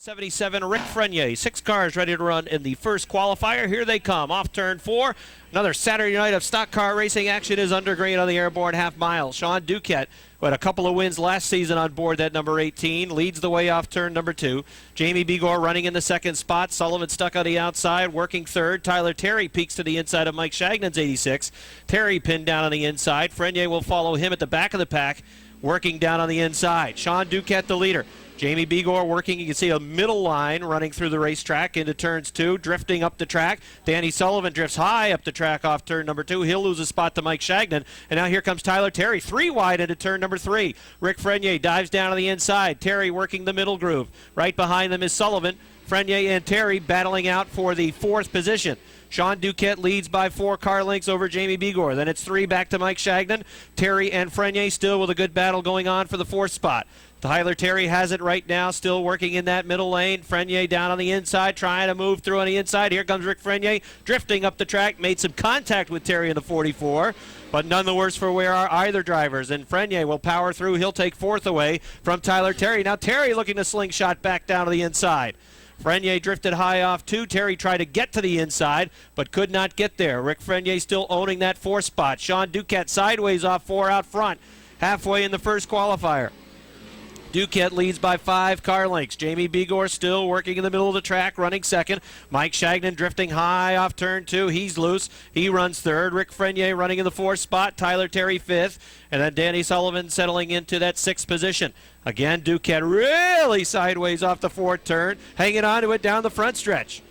77, Rick Frenier. 6 cars ready to run in the first qualifier. Here they come, off turn 4. Another Saturday night of stock car racing action is under green on the Airborne half mile. Sean Duquette, who had a couple of wins last season on board that number 18, leads the way off turn number 2. Jamie Begor running in the second spot. Sullivan stuck on the outside, working third. Tyler Terry peeks to the inside of Mike Shagnan's 86. Terry pinned down on the inside. Frenier will follow him at the back of the pack, working down on the inside. Sean Duquette the leader. Jamie Begor working, you can see a middle line running through the racetrack into turns 2, drifting up the track. Danny Sullivan drifts high up the track off turn number 2. He'll lose a spot to Mike Shagnan. And now here comes Tyler Terry, 3 wide into turn number 3. Rick Frenier dives down on the inside. Terry working the middle groove. Right behind them is Sullivan. Frenier and Terry battling out for the 4th position. Sean Duquette leads by 4 car lengths over Jamie Begor. Then it's 3 back to Mike Shagnan. Terry and Frenier still with a good battle going on for the 4th spot. Tyler Terry has it right now, still working in that middle lane. Frenier down on the inside, trying to move through on the inside. Here comes Rick Frenier, drifting up the track, made some contact with Terry in the 44, but none the worse for where are either drivers. And Frenier will power through. He'll take 4th away from Tyler Terry. Now Terry looking to slingshot back down to the inside. Frenier drifted high off 2. Terry tried to get to the inside, but could not get there. Rick Frenier still owning that 4th spot. Sean Duquette sideways off 4 out front, halfway in the first qualifier. Duquette leads by 5 car lengths. Jamie Begor still working in the middle of the track, running second. Mike Shagnan drifting high off turn 2. He's loose. He runs third. Rick Frenier running in the 4th spot. Tyler Terry 5th. And then Danny Sullivan settling into that 6th position. Again, Duquette really sideways off the 4th turn, hanging on to it down the front stretch.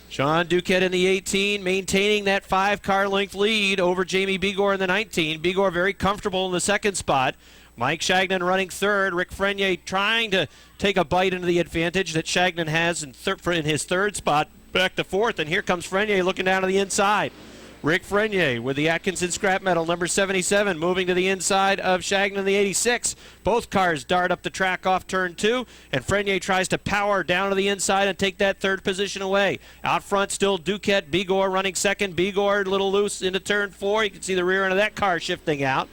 Sean Duquette in the 18, maintaining that 5 car length lead over Jamie Begor in the 19. Begor very comfortable in the 2nd spot. Mike Shagnan running 3rd. Rick Frenier trying to take a bite into the advantage that Shagnan has in his 3rd spot, back to 4th. And here comes Frenier looking down to the inside. Rick Frenier with the Atkinson scrap metal, number 77, moving to the inside of Shagnan, the 86. Both cars dart up the track off turn 2, and Frenier tries to power down to the inside and take that 3rd position away. Out front still Duquette, Begor running 2nd. Begor a little loose into turn 4. You can see the rear end of that car shifting out.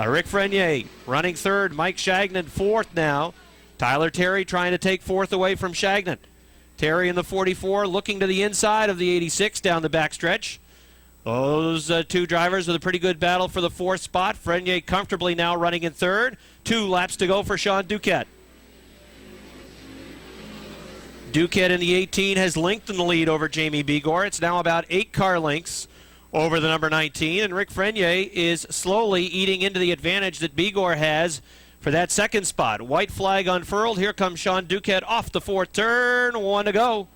Rick Frenier running 3rd. Mike Shagnan 4th now. Tyler Terry trying to take 4th away from Shagnan. Terry in the 44 looking to the inside of the 86 down the backstretch. Those 2 drivers with a pretty good battle for the 4th spot. Frenier comfortably now running in 3rd. 2 laps to go for Sean Duquette. Duquette in the 18 has lengthened the lead over Jamie Begor. It's now about 8 car lengths over the number 19, and Rick Frenier is slowly eating into the advantage that Begor has for that 2nd spot. White flag unfurled. Here comes Sean Duquette off the 4th turn. 1 to go.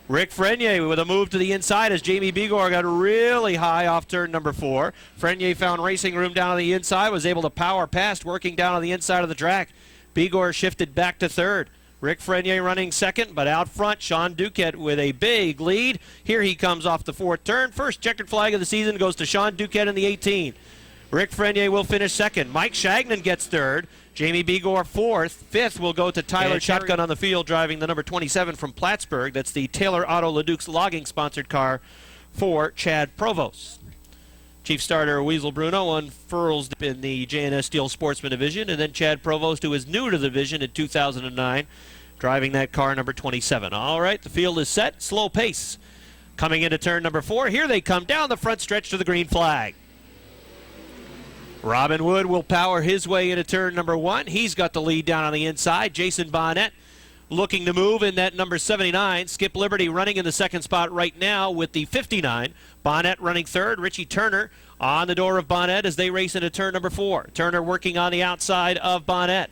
Rick Frenier with a move to the inside as Jamie Begor got really high off turn number 4. Frenier found racing room down on the inside, was able to power past, working down on the inside of the track. Begor shifted back to 3rd. Rick Frenier running 2nd, but out front, Sean Duquette with a big lead. Here he comes off the 4th turn. First checkered flag of the season goes to Sean Duquette in the 18. Rick Frenier will finish 2nd. Mike Shagnan gets 3rd. Jamie Begor 4th. 5th will go to Tyler Shotgun on the field, driving the number 27 from Plattsburgh. That's the Taylor Auto LeDuc's logging sponsored car for Chad Provost. Chief starter Weasel Bruno unfurls in the J&S Steel Sportsman division, and then Chad Provost, who is new to the division in 2009, driving that car number 27. All right, the field is set, slow pace. Coming into turn number 4, here they come down the front stretch to the green flag. Robin Wood will power his way into turn number 1. He's got the lead down on the inside. Jason Bonnet looking to move in that number 79. Skip Liberty running in the 2nd spot right now with the 59. Bonnet running 3rd. Richie Turner on the door of Bonnet as they race into turn number 4. Turner working on the outside of Bonnet.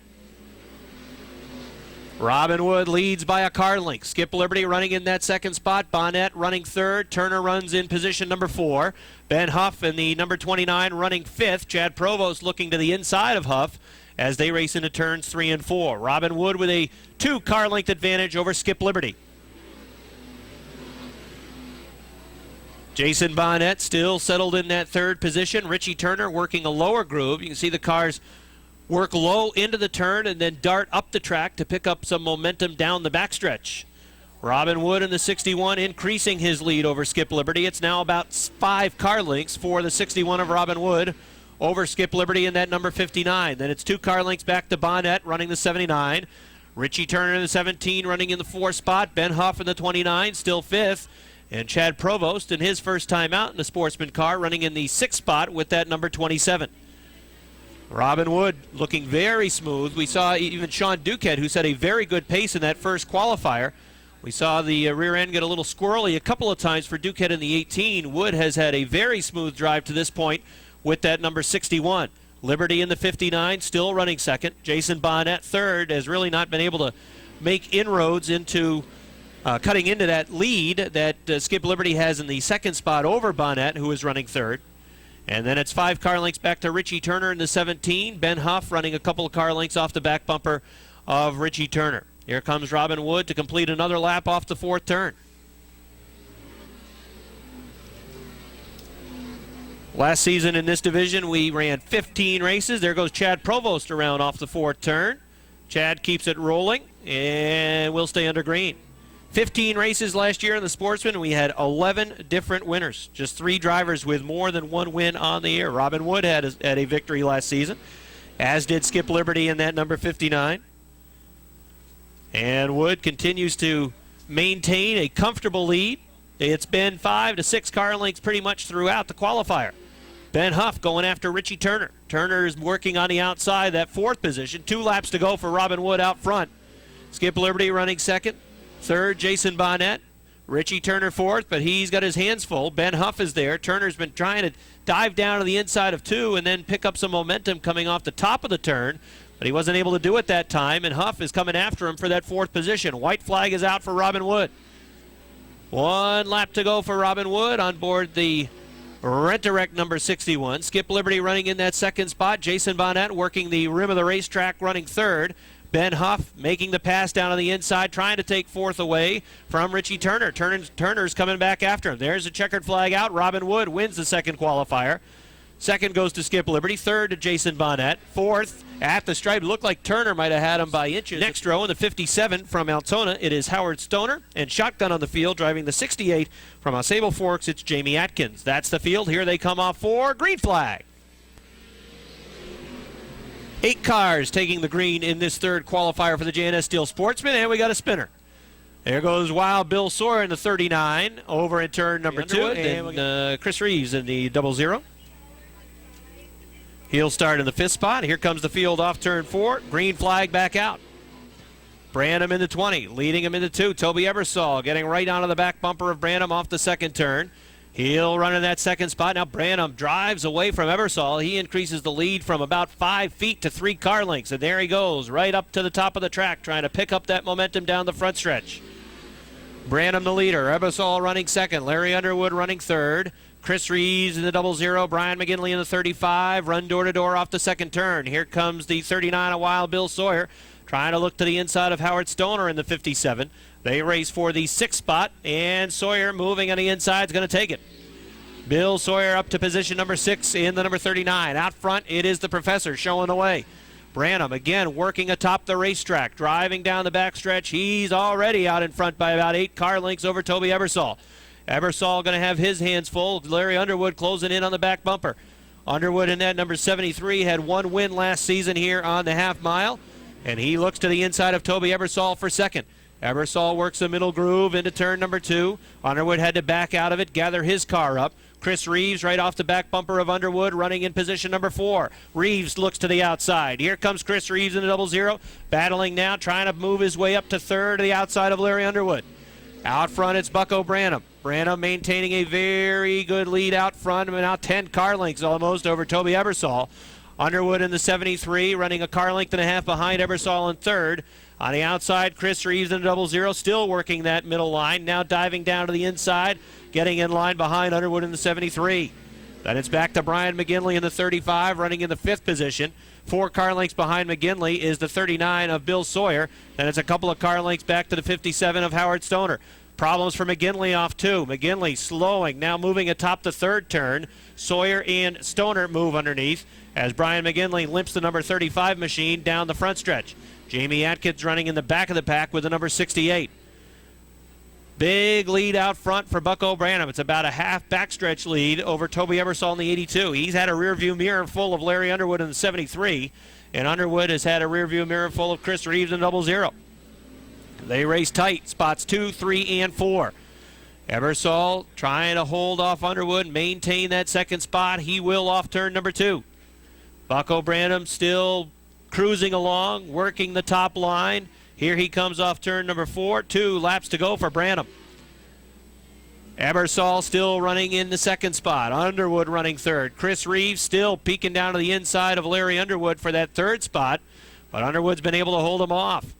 Robin Wood leads by a car length. Skip Liberty running in that 2nd spot. Bonnet running 3rd. Turner runs in position number 4. Ben Huff in the number 29 running 5th. Chad Provost looking to the inside of Huff as they race into turns 3 and 4. Robin Wood with a 2 car length advantage over Skip Liberty. Jason Bonnet still settled in that 3rd position. Richie Turner working a lower groove. You can see the cars work low into the turn and then dart up the track to pick up some momentum down the backstretch. Robin Wood in the 61 increasing his lead over Skip Liberty. It's now about 5 car lengths for the 61 of Robin Wood over Skip Liberty in that number 59. Then it's 2 car lengths back to Bonnet running the 79. Richie Turner in the 17 running in the 4 spot. Ben Huff in the 29, still 5th. And Chad Provost in his first time out in the Sportsman car running in the 6th spot with that number 27. Robin Wood looking very smooth. We saw even Sean Duquette, who set a very good pace in that first qualifier. We saw the rear end get a little squirrely a couple of times for Duquette in the 18. Wood has had a very smooth drive to this point with that number 61. Liberty in the 59, still running second. Jason Bonnet third, has really not been able to make inroads into cutting into that lead that Skip Liberty has in the 2nd spot over Bonnet, who is running third. And then it's 5 car lengths back to Richie Turner in the 17. Ben Huff running a couple of car lengths off the back bumper of Richie Turner. Here comes Robin Wood to complete another lap off the 4th turn. Last season in this division, we ran 15 races. There goes Chad Provost around off the 4th turn. Chad keeps it rolling, and we'll stay under green. 15 races last year in the Sportsman. We had 11 different winners. Just 3 drivers with more than 1 win on the year. Robin Wood had a victory last season, as did Skip Liberty in that number 59. And Wood continues to maintain a comfortable lead. It's been 5 to 6 car lengths pretty much throughout the qualifier. Ben Huff going after Richie Turner. Turner is working on the outside, that 4th position. 2 laps to go for Robin Wood out front. Skip Liberty running second. Third, Jason Bonnet. Richie Turner 4th, but he's got his hands full. Ben Huff is there. Turner's been trying to dive down to the inside of 2 and then pick up some momentum coming off the top of the turn. But he wasn't able to do it that time, and Huff is coming after him for that 4th position. White flag is out for Robin Wood. 1 lap to go for Robin Wood on board the Rent-A-Wreck number 61. Skip Liberty running in that 2nd spot. Jason Bonnet working the rim of the racetrack running 3rd. Ben Huff making the pass down on the inside, trying to take 4th away from Richie Turner. Turner's coming back after him. There's a checkered flag out. Robin Wood wins the 2nd qualifier. 2nd goes to Skip Liberty. 3rd to Jason Bonnet. 4th at the stripe. Looked like Turner might have had him by inches. Next row in the 57 from Altona, it is Howard Stoner. And shotgun on the field, driving the 68 from Sable Forks, it's Jamie Atkins. That's the field. Here they come off for green flag. 8 cars taking the green in this 3rd qualifier for the J&S Steel Sportsman, and we got a spinner. There goes Wild Bill Sawyer in the 39 over in turn number 2, and Chris Reeves in the 00. He'll start in the 5th spot. Here comes the field off turn 4. Green flag back out. Branham in the 20, leading him in the 2. Toby Ebersol getting right onto the back bumper of Branham off the 2nd turn. He'll run in that 2nd spot. Now Branham drives away from Ebersol. He increases the lead from about 5 feet to 3 car lengths. And there he goes, right up to the top of the track, trying to pick up that momentum down the front stretch. Branham the leader. Ebersol running 2nd. Larry Underwood running 3rd. Chris Reeves in the 00. Brian McGinley in the 35. Run door-to-door off the 2nd turn. Here comes the 39 of Wild Bill Sawyer, trying to look to the inside of Howard Stoner in the 57. They race for the 6th spot, and Sawyer moving on the inside is going to take it. Bill Sawyer up to position number 6 in the number 39. Out front, it is the Professor showing the way. Branham again working atop the racetrack, driving down the backstretch. He's already out in front by about 8 car lengths over Toby Ebersol. Ebersol going to have his hands full. Larry Underwood closing in on the back bumper. Underwood in that number 73 had 1 win last season here on the half mile, and he looks to the inside of Toby Ebersol for 2nd. Ebersol works the middle groove into turn number 2. Underwood had to back out of it, gather his car up. Chris Reeves right off the back bumper of Underwood, running in position number 4. Reeves looks to the outside. Here comes Chris Reeves in the 00, battling now, trying to move his way up to 3rd to the outside of Larry Underwood. Out front, it's Bucko Branham. Branham maintaining a very good lead out front, now 10 car lengths almost over Toby Ebersol. Underwood in the 73, running a car length and a half behind Ebersol in 3rd. On the outside, Chris Reeves in the 00, still working that middle line, now diving down to the inside, getting in line behind Underwood in the 73. Then it's back to Brian McGinley in the 35, running in the 5th position. 4 car lengths behind McGinley is the 39 of Bill Sawyer. Then it's a couple of car lengths back to the 57 of Howard Stoner. Problems for McGinley off 2. McGinley slowing, now moving atop the 3rd turn. Sawyer and Stoner move underneath as Brian McGinley limps the number 35 machine down the front stretch. Jamie Atkins running in the back of the pack with the number 68. Big lead out front for Bucko Branham. It's about a half backstretch lead over Toby Ebersol in the 82. He's had a rearview mirror full of Larry Underwood in the 73, and Underwood has had a rearview mirror full of Chris Reeves in the 00. They race tight, spots 2, 3, and 4. Ebersol trying to hold off Underwood, maintain that second spot. He will off turn number 2. Bucko Branham still cruising along, working the top line. Here he comes off turn number 4. 2 laps to go for Branham. Ebersol still running in the second spot. Underwood running third. Chris Reeves still peeking down to the inside of Larry Underwood for that third spot, but Underwood's been able to hold him off.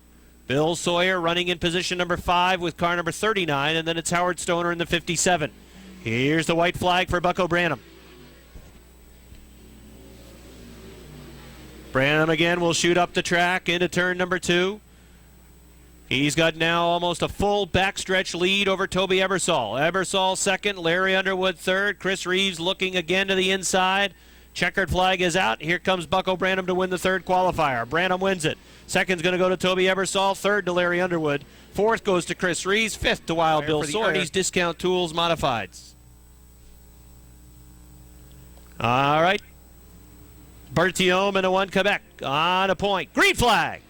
Bill Sawyer running in position number 5 with car number 39, and then it's Howard Stoner in the 57. Here's the white flag for Bucko Branham. Branham again will shoot up the track into turn number 2. He's got now almost a full backstretch lead over Toby Ebersol. Ebersol second, Larry Underwood third. Chris Reeves looking again to the inside. Checkered flag is out. Here comes Bucko Branham to win the third qualifier. Branham wins it. Second's going to go to Toby Ebersol. Third to Larry Underwood. Fourth goes to Chris Reeves. Fifth to Wild Bill Sawyer. Arnie's Discount Tools Modifieds. All right. Berthiaume and the 1 Quebec on a point. Green flag.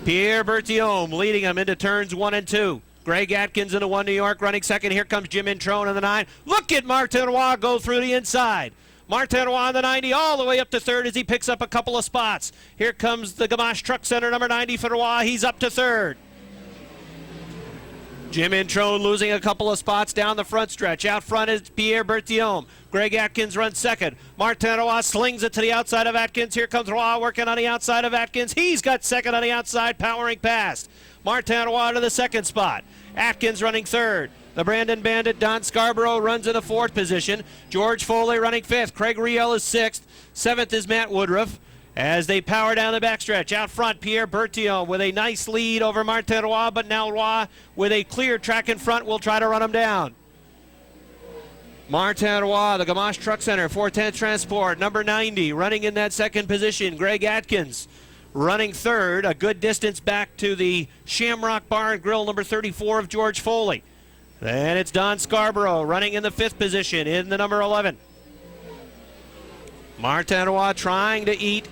Pierre Berthiaume leading him into turns 1 and 2. Greg Atkins in the 1 New York running second. Here comes Jim Introne in the 9. Look at Martin Roy go through the inside. Martin Roy on the 90 all the way up to third as he picks up a couple of spots. Here comes the Gamache Truck Center number 90 for Roy. He's up to third. Jim Introne losing a couple of spots down the front stretch. Out front is Pierre Berthiaume. Greg Atkins runs second. Martin Roy slings it to the outside of Atkins. Here comes Roy working on the outside of Atkins. He's got second on the outside, powering past. Martin Roy to the second spot. Atkins running third. The Brandon Bandit, Don Scarborough, runs in the 4th position. George Foley running 5th. Craig Riel is 6th. 7th is Matt Woodruff. As they power down the backstretch. Out front, Pierre Berthiaume with a nice lead over Martin Roy, but now Roy with a clear track in front will try to run him down. Martin Roy, the Gamache Truck Center, 410 Transport, number 90, running in that second position. Greg Atkins running third, a good distance back to the Shamrock Bar and Grill, number 34 of George Foley. Then it's Don Scarborough running in the 5th position in the number 11. Martin Roy trying to eat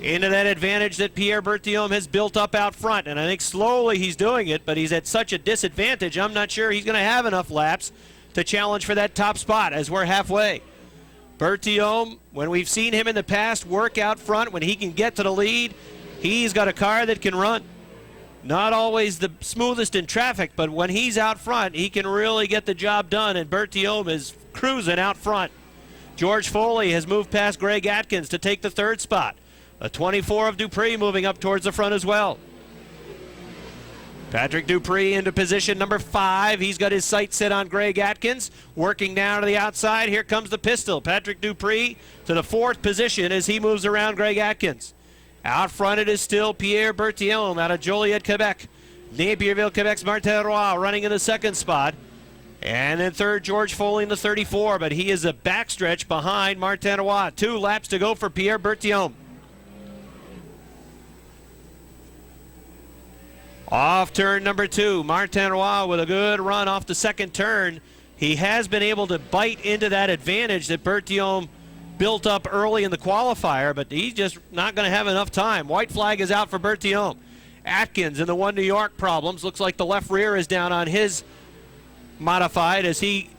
into that advantage that Pierre Berthiaume has built up out front. And I think slowly he's doing it, but he's at such a disadvantage, I'm not sure he's going to have enough laps to challenge for that top spot as we're halfway. Berthiaume, when we've seen him in the past work out front, when he can get to the lead, he's got a car that can run. Not always the smoothest in traffic, but when he's out front, he can really get the job done, and Berthiaume is cruising out front. George Foley has moved past Greg Atkins to take the 3rd spot. A 24 of Dupree moving up towards the front as well. Patrick Dupree into position number 5. He's got his sights set on Greg Atkins. Working down to the outside. Here comes the pistol. Patrick Dupree to the 4th position as he moves around Greg Atkins. Out front it is still Pierre Berthiaume out of Joliet, Quebec. Napierville, Quebec's Martin Roy running in the 2nd spot. And then third, George Foley in the 34, but he is a backstretch behind Martin Roy. 2 laps to go for Pierre Berthiaume. Off turn number 2, Martin Roy with a good run off the second turn. He has been able to bite into that advantage that Berthiaume built up early in the qualifier, but he's just not going to have enough time. White flag is out for Berthiaume. Atkins in the 1 New York problems. Looks like the left rear is down on his modified as he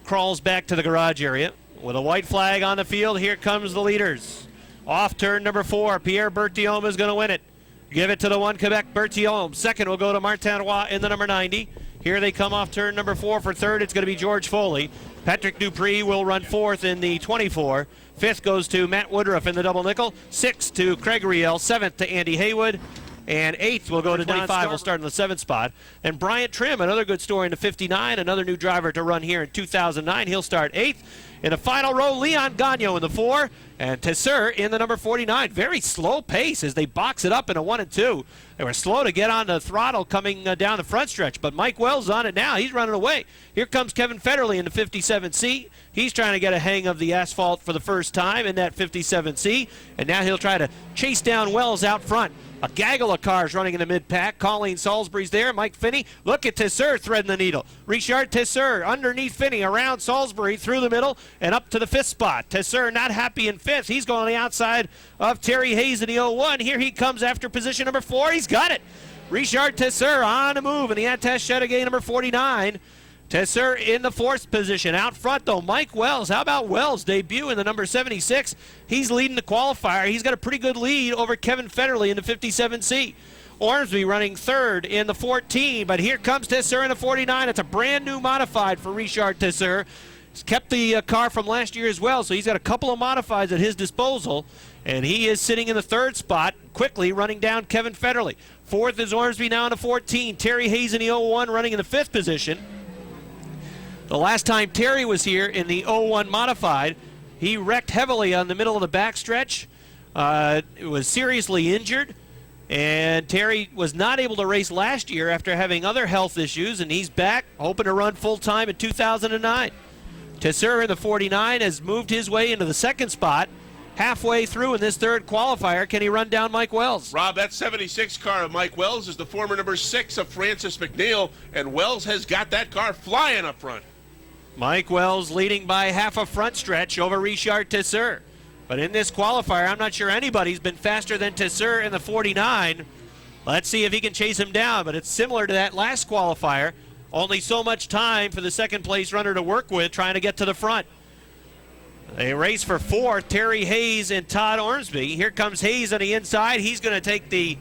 crawls back to the garage area. With a white flag on the field, here comes the leaders. Off turn number 4, Pierre Berthiaume is going to win it. Give it to the 1 Quebec, Berthiaume. Second will go to Martin Roy in the number 90. Here they come off turn number 4 for third. It's going to be George Foley. Patrick Dupree will run 4th in the 24. 5th goes to Matt Woodruff in the double nickel. 6th to Craig Riel. 7th to Andy Haywood. And 8th will go to 25. Will start in the 7th spot. And Bryant Trim, another good story in the 59. Another new driver to run here in 2009. He'll start 8th. In the final row, Leon Gagnon in the 4, and Tesseur in the number 49. Very slow pace as they box it up in a 1 and 2. They were slow to get on the throttle coming down the front stretch, but Mike Wells on it now. He's running away. Here comes Kevin Federley in the 57C. He's trying to get a hang of the asphalt for the first time in that 57C, and now he'll try to chase down Wells out front. A gaggle of cars running in the mid-pack. Colleen Salisbury's there. Mike Finney. Look at Tesseur threading the needle. Richard Tesseur underneath Finney, around Salisbury, through the middle, and up to the 5th spot. Tesseur not happy in 5th. He's going on the outside of Terry Hayes in the 01. Here he comes after position number 4. He's got it. Richard Tesseur on the move in the Attache Chateauguay number 49. Tesseur in the 4th position. Out front, though, Mike Wells. How about Wells' debut in the number 76? He's leading the qualifier. He's got a pretty good lead over Kevin Federley in the 57C. Ormsby running 3rd in the 14, but here comes Tesseur in the 49. It's a brand new modified for Richard Tesseur. He's kept the car from last year as well, so he's got a couple of modifieds at his disposal, and he is sitting in the 3rd spot, quickly running down Kevin Federley. 4th is Ormsby now in the 14. Terry Hayes in the 01 running in the 5th position. The last time Terry was here in the 01 modified, he wrecked heavily on the middle of the backstretch. Was seriously injured, and Terry was not able to race last year after having other health issues, and he's back, hoping to run full-time in 2009. Tesseur in the 49 has moved his way into the 2nd spot. Halfway through in this 3rd qualifier, can he run down Mike Wells? Rob, that 76 car of Mike Wells is the former number 6 of Francis McNeil, and Wells has got that car flying up front. Mike Wells leading by half a front stretch over Richard Tesseur. But in this qualifier, I'm not sure anybody's been faster than Tesseur in the 49. Let's see if he can chase him down, but it's similar to that last qualifier. Only so much time for the 2nd place runner to work with trying to get to the front. They race for 4th, Terry Hayes and Todd Ormsby. Here comes Hayes on the inside. He's going to take the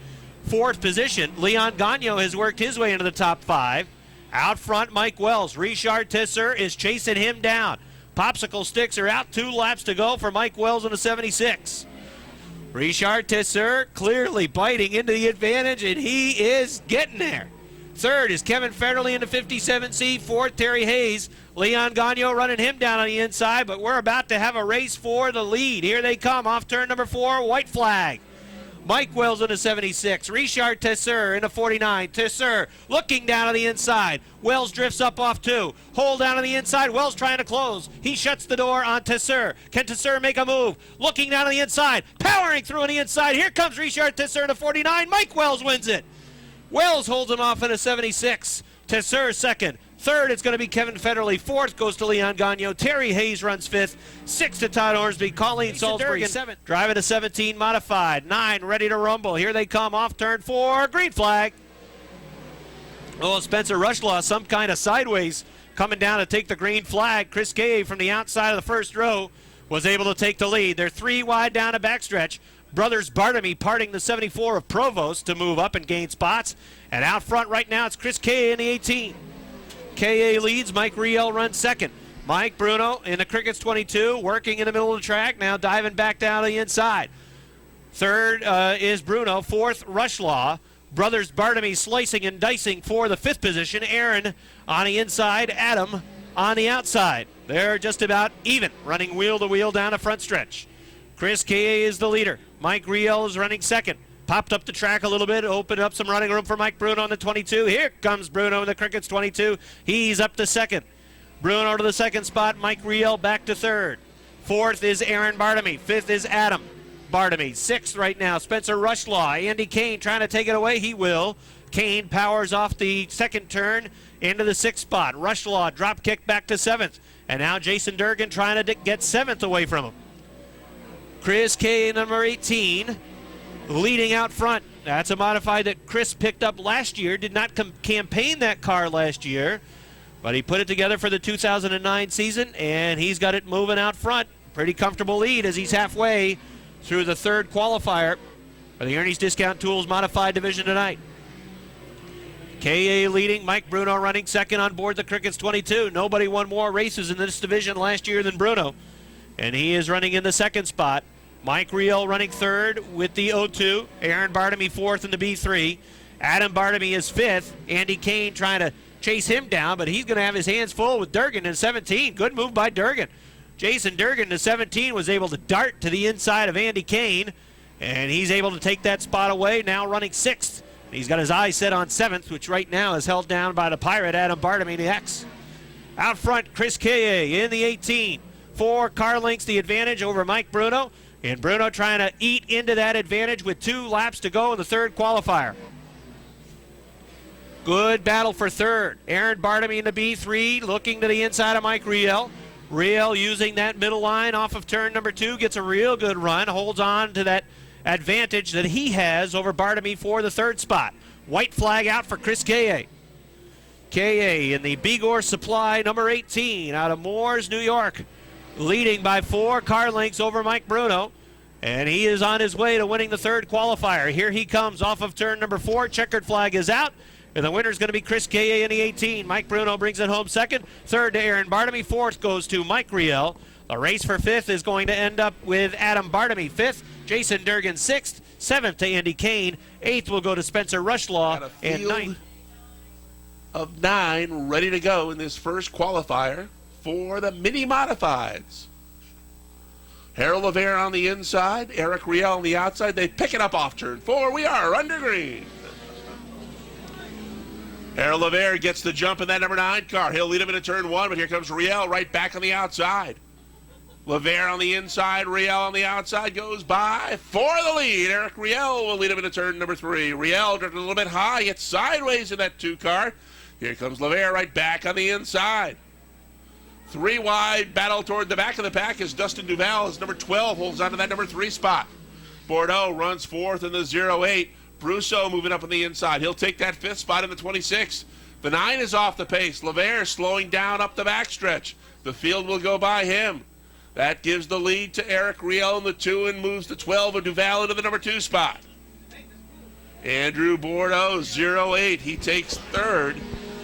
4th position. Leon Gagnon has worked his way into the top 5. Out front, Mike Wells. Richard Tesseur is chasing him down. Popsicle sticks are out. 2 laps to go for Mike Wells in the 76. Richard Tesseur clearly biting into the advantage, and he is getting there. 3rd is Kevin Federley in the 57C. 4th, Terry Hayes. Leon Gagnon running him down on the inside, but we're about to have a race for the lead. Here they come off turn number 4, white flag. Mike Wells in the 76. Richard Tesseur in the 49. Tesseur looking down on the inside. Wells drifts up off 2. Hold down on the inside. Wells trying to close. He shuts the door on Tesseur. Can Tesseur make a move? Looking down on the inside. Powering through on the inside. Here comes Richard Tesseur in the 49. Mike Wells wins it. Wells holds him off in a 76. Tesseur 2nd. 3rd, it's going to be Kevin Federley. 4th goes to Leon Gagnon. Terry Hayes runs 5th. 6th to Todd Ormsby. Colleen Salisbury driving a 17 modified. 9 ready to rumble. Here they come off turn 4. Green flag. Oh, Spencer Rushlaw, some kind of sideways coming down to take the green flag. Chris Gay from the outside of the 1st row was able to take the lead. They're 3 wide down a backstretch. Brothers Bartamy parting the 74 of Provost to move up and gain spots. And out front right now, it's Chris K in the 18. KA leads. Mike Riel runs 2nd. Mike Bruno in the Crickets 22, working in the middle of the track, now diving back down to the inside. 3rd is Bruno. 4th, Rushlaw. Brothers Bartamy slicing and dicing for the 5th position. Aaron on the inside, Adam on the outside. They're just about even, running wheel to wheel down the front stretch. Chris KA is the leader. Mike Riel is running 2nd. Popped up the track a little bit, opened up some running room for Mike Bruno on the 22. Here comes Bruno in the Crickets 22. He's up to 2nd. Bruno to the 2nd spot. Mike Riel back to 3rd. 4th is Aaron Bartamy. 5th is Adam Bartamy. 6th right now, Spencer Rushlaw. Andy Kane trying to take it away. He will. Kane powers off the 2nd turn into the 6th spot. Rushlaw drop kick back to 7th. And now Jason Durgan trying to get 7th away from him. Chris K, number 18. Leading out front. That's a modified that Chris picked up last year. Did not campaign that car last year, but he put it together for the 2009 season, and he's got it moving out front. Pretty comfortable lead as he's halfway through the 3rd qualifier for the Ernie's Discount Tools Modified Division tonight. KA leading. Mike Bruno running 2nd on board the Crickets 22. Nobody won more races in this division last year than Bruno, and he is running in the 2nd spot. Mike Riel running 3rd with the O2. Aaron Bartamy 4th in the B3. Adam Bartamy is 5th. Andy Kane trying to chase him down, but he's going to have his hands full with Durgan in 17. Good move by Durgan. Jason Durgan in 17 was able to dart to the inside of Andy Kane, and he's able to take that spot away, now running 6th. He's got his eyes set on 7th, which right now is held down by the Pirate Adam Bartamy, the X. Out front, Chris K.A. in the 18. 4 car lengths the advantage over Mike Bruno. And Bruno trying to eat into that advantage with 2 laps to go in the 3rd qualifier. Good battle for 3rd. Aaron Bartamy in the B3 looking to the inside of Mike Riel. Riel using that middle line off of turn number 2. Gets a real good run. Holds on to that advantage that he has over Bartamy for the 3rd spot. White flag out for Chris Kaye. Kaye in the Bigor Supply, number 18, out of Moores, New York, leading by 4 car lengths over Mike Bruno. And he is on his way to winning the third qualifier. Here he comes off of turn number 4. Checkered flag is out. And the winner is going to be Chris Kaye in the 18. Mike Bruno brings it home second. Third to Aaron Bartamy. Fourth goes to Mike Riel. The race for fifth is going to end up with Adam Bartamy fifth. Jason Durgan sixth. Seventh to Andy Kane. Eighth will go to Spencer Rushlaw. And ninth of 9 ready to go in this first qualifier for the mini modifieds. Harold Levere on the inside, Eric Riel on the outside. They pick it up off turn 4. We are under green. Harold Levere gets the jump in that number 9 car. He'll lead him into turn 1, but here comes Riel right back on the outside. Levere on the inside, Riel on the outside, goes by for the lead. Eric Riel will lead him into turn number 3. Riel drifted a little bit high, gets sideways in that 2 car. Here comes Levere right back on the inside. 3 wide battle toward the back of the pack as Dustin Duval, as number 12, holds on to that number 3 spot. Bordeaux runs 4th in the 08. Brousseau moving up on the inside. He'll take that 5th spot in the 26. The 9 is off the pace. Levere slowing down up the backstretch. The field will go by him. That gives the lead to Eric Riel in the 2 and moves the 12 of Duval into the number 2 spot. Andrew Bordeaux, 08. He takes 3rd.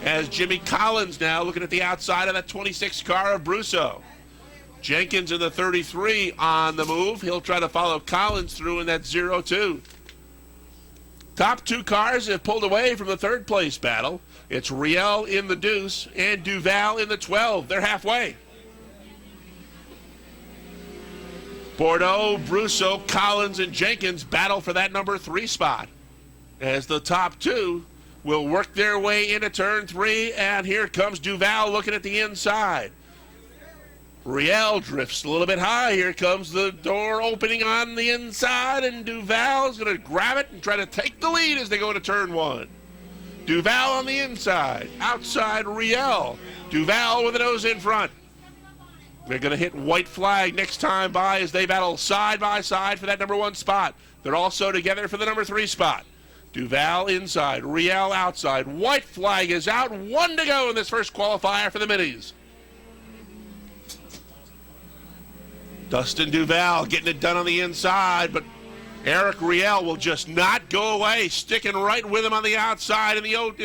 As Jimmy Collins now looking at the outside of that 26 car of Brousseau. Jenkins in the 33 on the move. He'll try to follow Collins through in that 02. Top 2 cars have pulled away from the 3rd place battle. It's Riel in the deuce and Duval in the 12. They're halfway. Bordeaux, Brousseau, Collins, and Jenkins battle for that number 3 spot. As the top 2 will work their way into turn 3, and here comes Duval looking at the inside. Riel drifts a little bit high. Here comes the door opening on the inside, and Duval is going to grab it and try to take the lead as they go into turn 1. Duval on the inside. Outside Riel. Duval with the nose in front. They're going to hit white flag next time by as they battle side by side for that number 1 spot. They're also together for the number 3 spot. Duval inside, Riel outside. White flag is out. 1 to go in this first qualifier for the minis. Dustin Duval getting it done on the inside, but Eric Riel will just not go away, sticking right with him on the outside in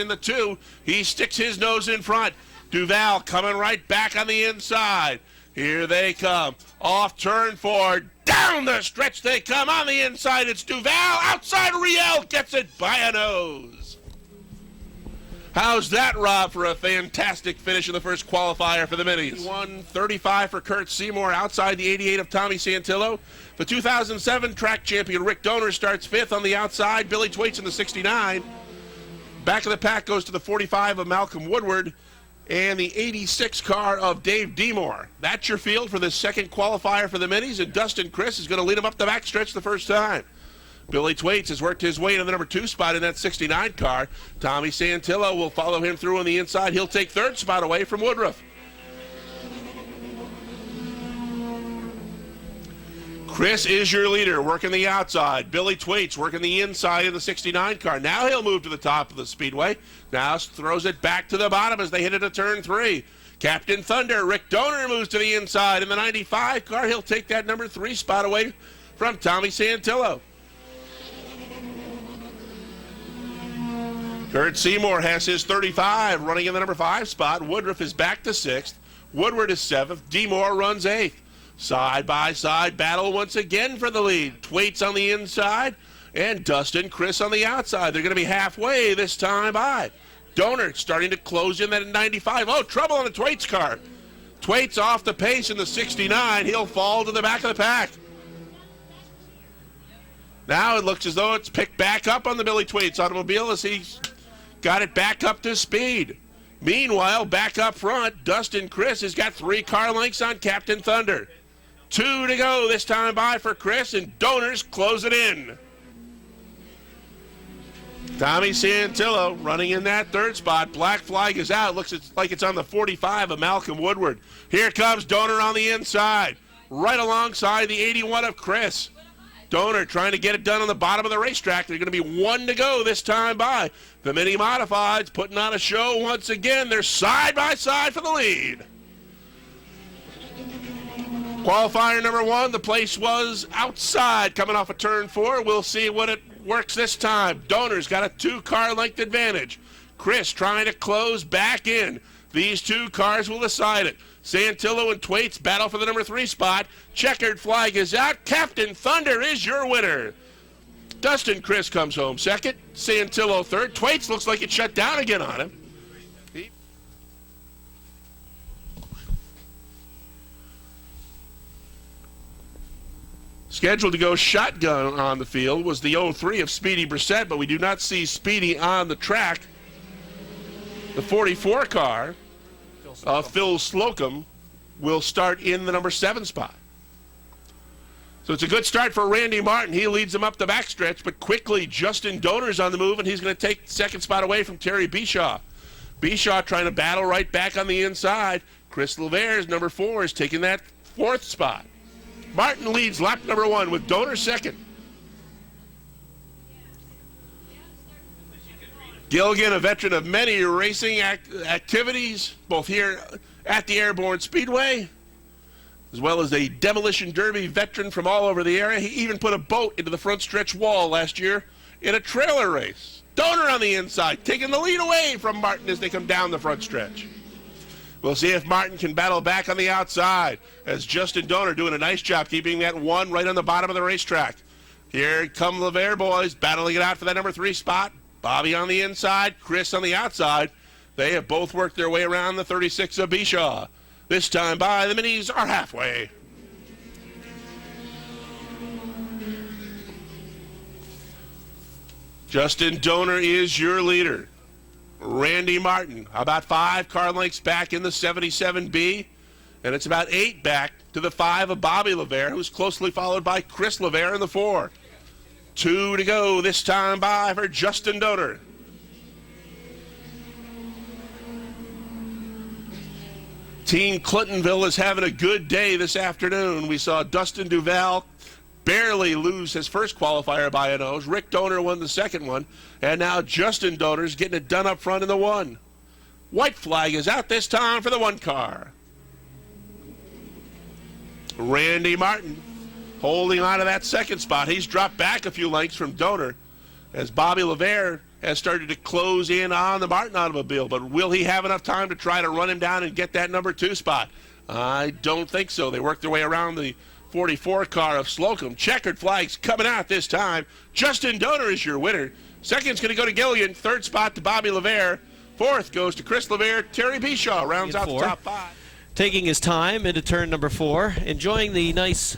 the 2. He sticks his nose in front. Duval coming right back on the inside. Here they come. Off turn 4. Down the stretch they come. On the inside, it's Duval. Outside, Riel gets it by a nose. How's that, Rob, for a fantastic finish in the first qualifier for the minis? 1:35 for Kurt Seymour outside the 88 of Tommy Santillo. The 2007 track champion Rick Donor starts 5th on the outside. Billy Thwaites in the 69. Back of the pack goes to the 45 of Malcolm Woodward and the 86 car of Dave Demore. That's your field for the second qualifier for the minis, and Dustin Chris is going to lead him up the backstretch the first time. Billy Thwaites has worked his way into the number 2 spot in that 69 car. Tommy Santillo will follow him through on the inside. He'll take 3rd spot away from Woodruff. Chris is your leader, working the outside. Billy Thwaites working the inside of the 69 car. Now he'll move to the top of the speedway. Now throws it back to the bottom as they hit it to turn 3. Captain Thunder, Rick Donor moves to the inside in the 95 car. He'll take that number 3 spot away from Tommy Santillo. Kurt Seymour has his 35 running in the number 5 spot. Woodruff is back to 6th. Woodward is 7th. Demore runs 8th. Side-by-side battle once again for the lead. Thwaites on the inside and Dustin Chris on the outside. They're going to be halfway this time by. Donor starting to close in that 95. Oh, trouble on the Thwaites car. Thwaites off the pace in the 69. He'll fall to the back of the pack. Now it looks as though it's picked back up on the Billy Thwaites automobile as he's got it back up to speed. Meanwhile, back up front, Dustin Chris has got 3 car lengths on Captain Thunder. 2 to go this time by for Chris, and Donors close it in. Tommy Santillo running in that 3rd spot. Black flag is out. Looks like it's on the 45 of Malcolm Woodward. Here comes Donor on the inside, right alongside the 81 of Chris. Donor trying to get it done on the bottom of the racetrack. There's going to be one to go this time by. The Mini Modifieds putting on a show once again. They're side by side for the lead. Qualifier number 1, the place was outside coming off of turn 4. We'll see what it works this time. Donor's got a 2-car length advantage. Chris trying to close back in. These 2 cars will decide it. Santillo and Twaits battle for the number 3 spot. Checkered flag is out. Captain Thunder is your winner. Dustin Chris comes home second. Santillo third. Twaits looks like it shut down again on him. Scheduled to go shotgun on the field was the 03 of Speedy Brissett, but we do not see Speedy on the track. The 44 car of Phil Slocum will start in the number 7 spot. So it's a good start for Randy Martin. He leads them up the backstretch, but quickly Justin Donor's on the move, and he's going to take the second spot away from Terry Bishaw. Bishaw trying to battle right back on the inside. Chris Lever's number 4 is taking that 4th spot. Martin leads lap number 1 with Donor second. Gilligan, a veteran of many racing activities, both here at the Airborne Speedway, as well as a demolition derby veteran from all over the area. He even put a boat into the front stretch wall last year in a trailer race. Donor on the inside, taking the lead away from Martin as they come down the front stretch. We'll see if Martin can battle back on the outside, as Justin Donor doing a nice job keeping that 1 right on the bottom of the racetrack. Here come Lever boys battling it out for that number 3 spot. Bobby on the inside, Chris on the outside. They have both worked their way around the 36 of Bishaw. This time by, the Minis are halfway. Justin Donor is your leader. Randy Martin, about 5 car lengths back in the 77B, and it's about 8 back to the 5 of Bobby Lever, who's closely followed by Chris Lever in the 4. 2 to go this time by for Justin Donor. Team Clintonville is having a good day this afternoon. We saw Dustin Duval barely lose his first qualifier by a nose. Rick Donor won the second one. And now Justin Donor's getting it done up front in the 1. White flag is out this time for the 1 car. Randy Martin holding on to that second spot. He's dropped back a few lengths from Donor as Bobby Lever has started to close in on the Martin automobile. But will he have enough time to try to run him down and get that number 2 spot? I don't think so. They worked their way around the 44 car of Slocum. Checkered flags coming out this time. Justin Donor is your winner. Second's going to go to Gilligan. 3rd spot to Bobby Lever. 4th goes to Chris Lever. Terry Bishaw rounds out the top 5. Taking his time into turn number 4. Enjoying the nice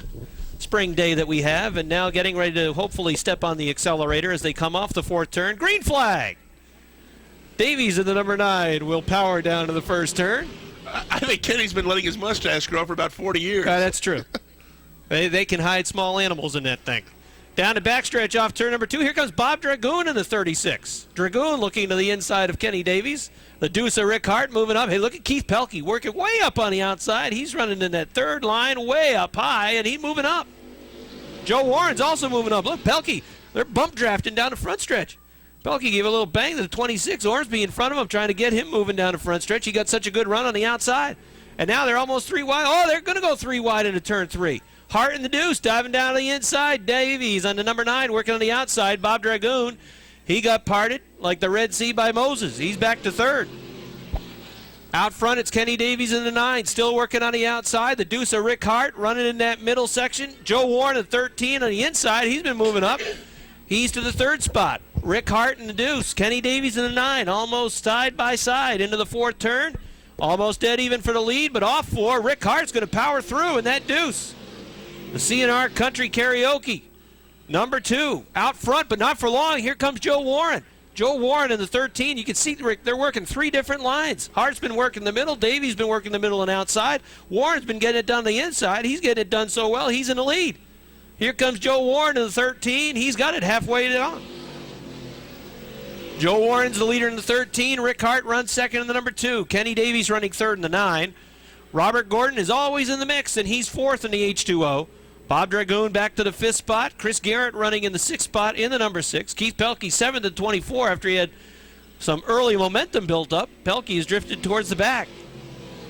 spring day that we have, and now getting ready to hopefully step on the accelerator as they come off the 4th turn. Green flag! Davies in the number 9 will power down to the 1st turn. I think Kenny's been letting his mustache grow for about 40 years. That's true. They can hide small animals in that thing. Down to backstretch off turn number 2. Here comes Bob Dragoon in the 36. Dragoon looking to the inside of Kenny Davies. The deuce of Rick Hart moving up. Hey, look at Keith Pelkey working way up on the outside. He's running in that 3rd line way up high, and he's moving up. Joe Warren's also moving up. Look, Pelkey, they're bump drafting down the front stretch. Pelkey gave a little bang to the 26. Ormsby in front of him trying to get him moving down the front stretch. He got such a good run on the outside. And now they're almost 3 wide. Oh, they're going to go 3 wide into turn 3. Hart and the deuce diving down to the inside. Davies on the number 9 working on the outside. Bob Dragoon, he got parted like the Red Sea by Moses. He's back to 3rd. Out front, it's Kenny Davies in the 9, still working on the outside. The deuce of Rick Hart running in that middle section. Joe Warren at 13 on the inside. He's been moving up. He's to the 3rd spot. Rick Hart and the deuce. Kenny Davies in the 9, almost side by side into the 4th turn. Almost dead even for the lead, but off 4. Rick Hart's going to power through in that deuce. The CNR Country Karaoke, number 2, out front, but not for long. Here comes Joe Warren. Joe Warren in the 13. You can see they're working 3 different lines. Hart's been working the middle. Davies been working the middle and outside. Warren's been getting it done the inside. He's getting it done so well, he's in the lead. Here comes Joe Warren in the 13. He's got it halfway down. Joe Warren's the leader in the 13. Rick Hart runs second in the number 2. Kenny Davies running 3rd in the 9. Robert Gordon is always in the mix, and he's 4th in the H2O. Bob Dragoon back to the 5th spot. Chris Garrett running in the 6th spot in the number 6. Keith Pelkey 7th and 24 after he had some early momentum built up. Pelkey has drifted towards the back.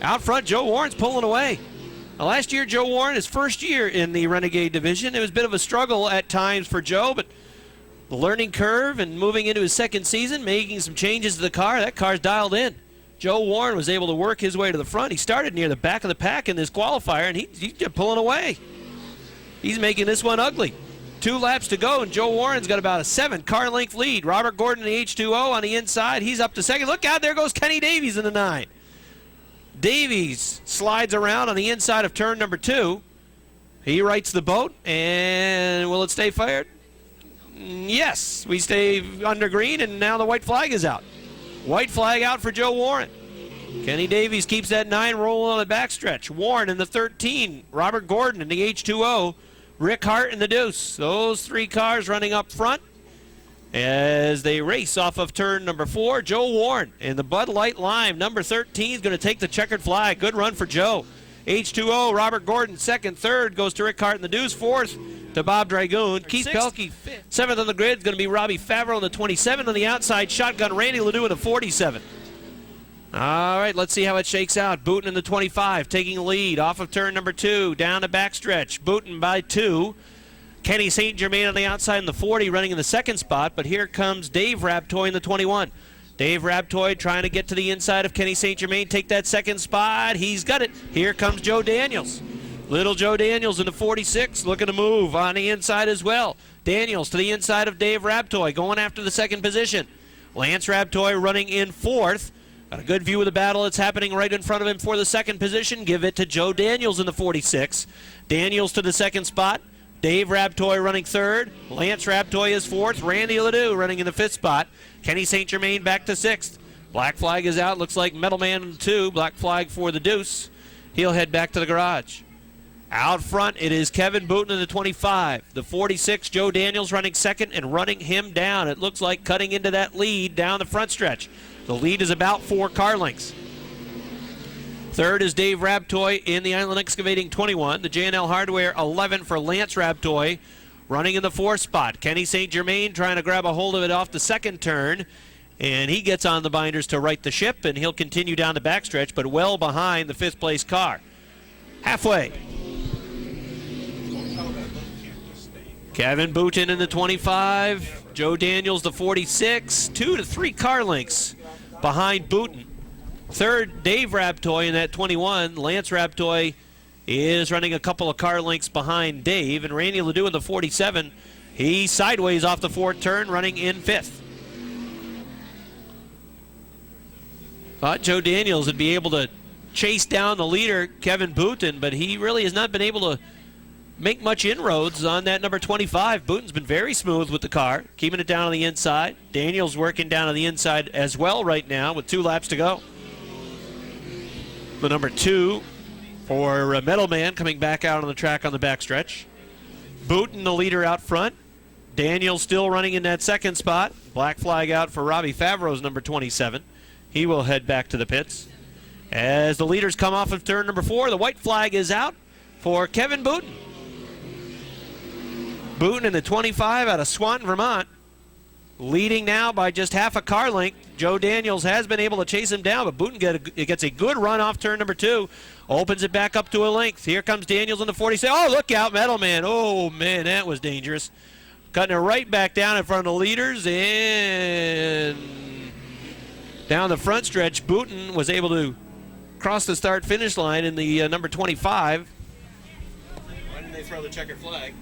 Out front, Joe Warren's pulling away. Now, last year, Joe Warren, his first year in the Renegade division, it was a bit of a struggle at times for Joe, but the learning curve and moving into his second season, making some changes to the car, that car's dialed in. Joe Warren was able to work his way to the front. He started near the back of the pack in this qualifier, and he's just pulling away. He's making this one ugly. 2 laps to go, and Joe Warren's got about a 7-car length lead. Robert Gordon in the H2O on the inside. He's up to second. Look out, there goes Kenny Davies in the 9. Davies slides around on the inside of turn number 2. He rights the boat, and will it stay fired? Yes, we stay under green, and now the white flag is out. White flag out for Joe Warren. Kenny Davies keeps that 9 rolling on the backstretch. Warren in the 13. Robert Gordon in the H2O. Rick Hart in the Deuce. Those 3 cars running up front as they race off of turn number 4. Joe Warren in the Bud Light Lime. Number 13 is going to take the checkered flag. Good run for Joe. H2O, Robert Gordon, 2nd. 3rd goes to Rick Hart in the Deuce. 4th to Bob Dragoon. Keith Pelkey, 7th on the grid is going to be Robbie Favreau in the 27. On the outside, shotgun Randy Ledoux in the 47. All right, let's see how it shakes out. Booten in the 25, taking the lead off of turn number 2, down the backstretch. Booten by 2. Kenny St. Germain on the outside in the 40, running in the 2nd spot, but here comes Dave Raptoy in the 21. Dave Raptoy trying to get to the inside of Kenny St. Germain, take that 2nd spot. He's got it. Here comes Joe Daniels. Little Joe Daniels in the 46, looking to move on the inside as well. Daniels to the inside of Dave Raptoy, going after the 2nd position. Lance Raptoy running in 4th. Got a good view of the battle that's happening right in front of him for the 2nd position. Give it to Joe Daniels in the 46. Daniels to the 2nd spot. Dave Raptoy running 3rd. Lance Raptoy is 4th. Randy Ledoux running in the 5th spot. Kenny St. Germain back to 6th. Black flag is out. Looks like Metal Man in 2. Black flag for the Deuce. He'll head back to the garage. Out front, it is Kevin Booten in the 25. The 46, Joe Daniels running 2nd and running him down. It looks like cutting into that lead down the front stretch. The lead is about 4 car lengths. 3rd is Dave Raptoy in the Island Excavating 21. The J&L Hardware 11 for Lance Raptoy, running in the 4th spot. Kenny St. Germain trying to grab a hold of it off the 2nd turn, and he gets on the binders to right the ship, and he'll continue down the backstretch, but well behind the 5th place car. Halfway. Kevin Booten in the 25. Joe Daniels the 46. 2 to 3 car lengths behind Booten. 3rd, Dave Raptoy in that 21. Lance Raptoy is running a couple of car lengths behind Dave. And Randy Ledoux in the 47. He's sideways off the 4th turn, running in 5th. Thought Joe Daniels would be able to chase down the leader, Kevin Booten, but he really has not been able to make much inroads on that number 25. Booten's been very smooth with the car, keeping it down on the inside. Daniels working down on the inside as well right now with 2 laps to go. The number 2 for Metal Man coming back out on the track on the backstretch. Booten the leader out front. Daniels still running in that 2nd spot. Black flag out for Robbie Favreau's number 27. He will head back to the pits. As the leaders come off of turn number 4, the white flag is out for Kevin Booten. Booten in the 25 out of Swanton, Vermont, leading now by just half a car length. Joe Daniels has been able to chase him down, but Booten gets a good run off turn number 2. Opens it back up to a length. Here comes Daniels in the 46. Oh, look out, Metal Man. Oh, man, that was dangerous. Cutting it right back down in front of the leaders, and down the front stretch, Booten was able to cross the start-finish line in the number 25. Why didn't they throw the checkered flag?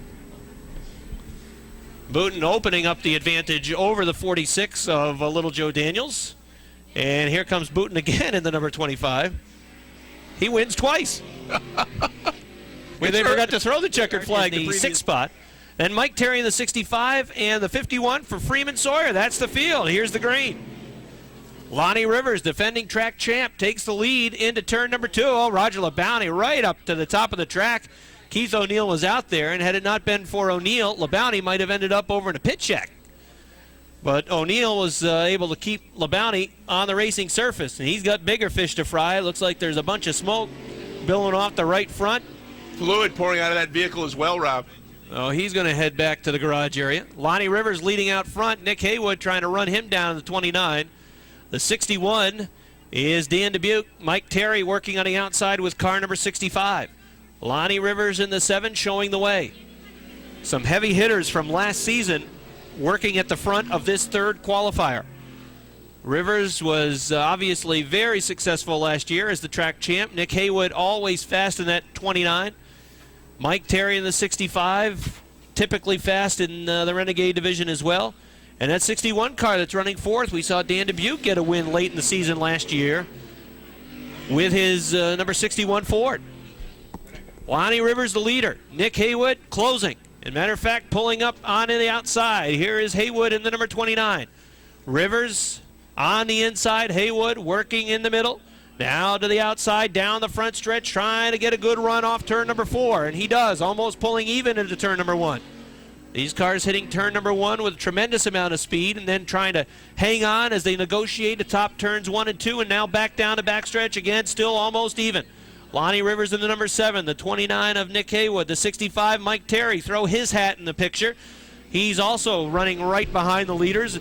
Booten opening up the advantage over the 46 of Little Joe Daniels. And here comes Booten again in the number 25. He wins twice. They forgot to throw the checkered flag in the 6th spot. And Mike Terry in the 65 and the 51 for Freeman Sawyer. That's the field. Here's the green. Lonnie Rivers, defending track champ, takes the lead into turn number 2. Oh, Roger LaBounty right up to the top of the track. Keith O'Neill was out there, and had it not been for O'Neill, LaBounty might have ended up over in a pit check. But O'Neill was able to keep LaBounty on the racing surface, and he's got bigger fish to fry. Looks like there's a bunch of smoke billowing off the right front. fluid pouring out of that vehicle as well, Rob. Oh, he's going to head back to the garage area. Lonnie Rivers leading out front. Nick Haywood trying to run him down to the 29. The 61 is Dan Dubuque. Mike Terry working on the outside with car number 65. Lonnie Rivers in the 7 showing the way. Some heavy hitters from last season working at the front of this third qualifier. Rivers was obviously very successful last year as the track champ. Nick Haywood always fast in that 29. Mike Terry in the 65, typically fast in the Renegade division as well. And that 61 car that's running fourth, we saw Dan Dubuque get a win late in the season last year with his number 61 Ford. Lonnie Rivers the leader. Nick Haywood closing. As a matter of fact, pulling up onto the outside. Here is Haywood in the number 29. Rivers on the inside. Haywood working in the middle. Now to the outside, down the front stretch, trying to get a good run off turn number 4. And he does, almost pulling even into turn number 1. These cars hitting turn number 1 with a tremendous amount of speed and then trying to hang on as they negotiate the top turns 1 and 2 and now back down to backstretch again, still almost even. Lonnie Rivers in the number 7, the 29 of Nick Haywood, the 65 Mike Terry, throw his hat in the picture. He's also running right behind the leaders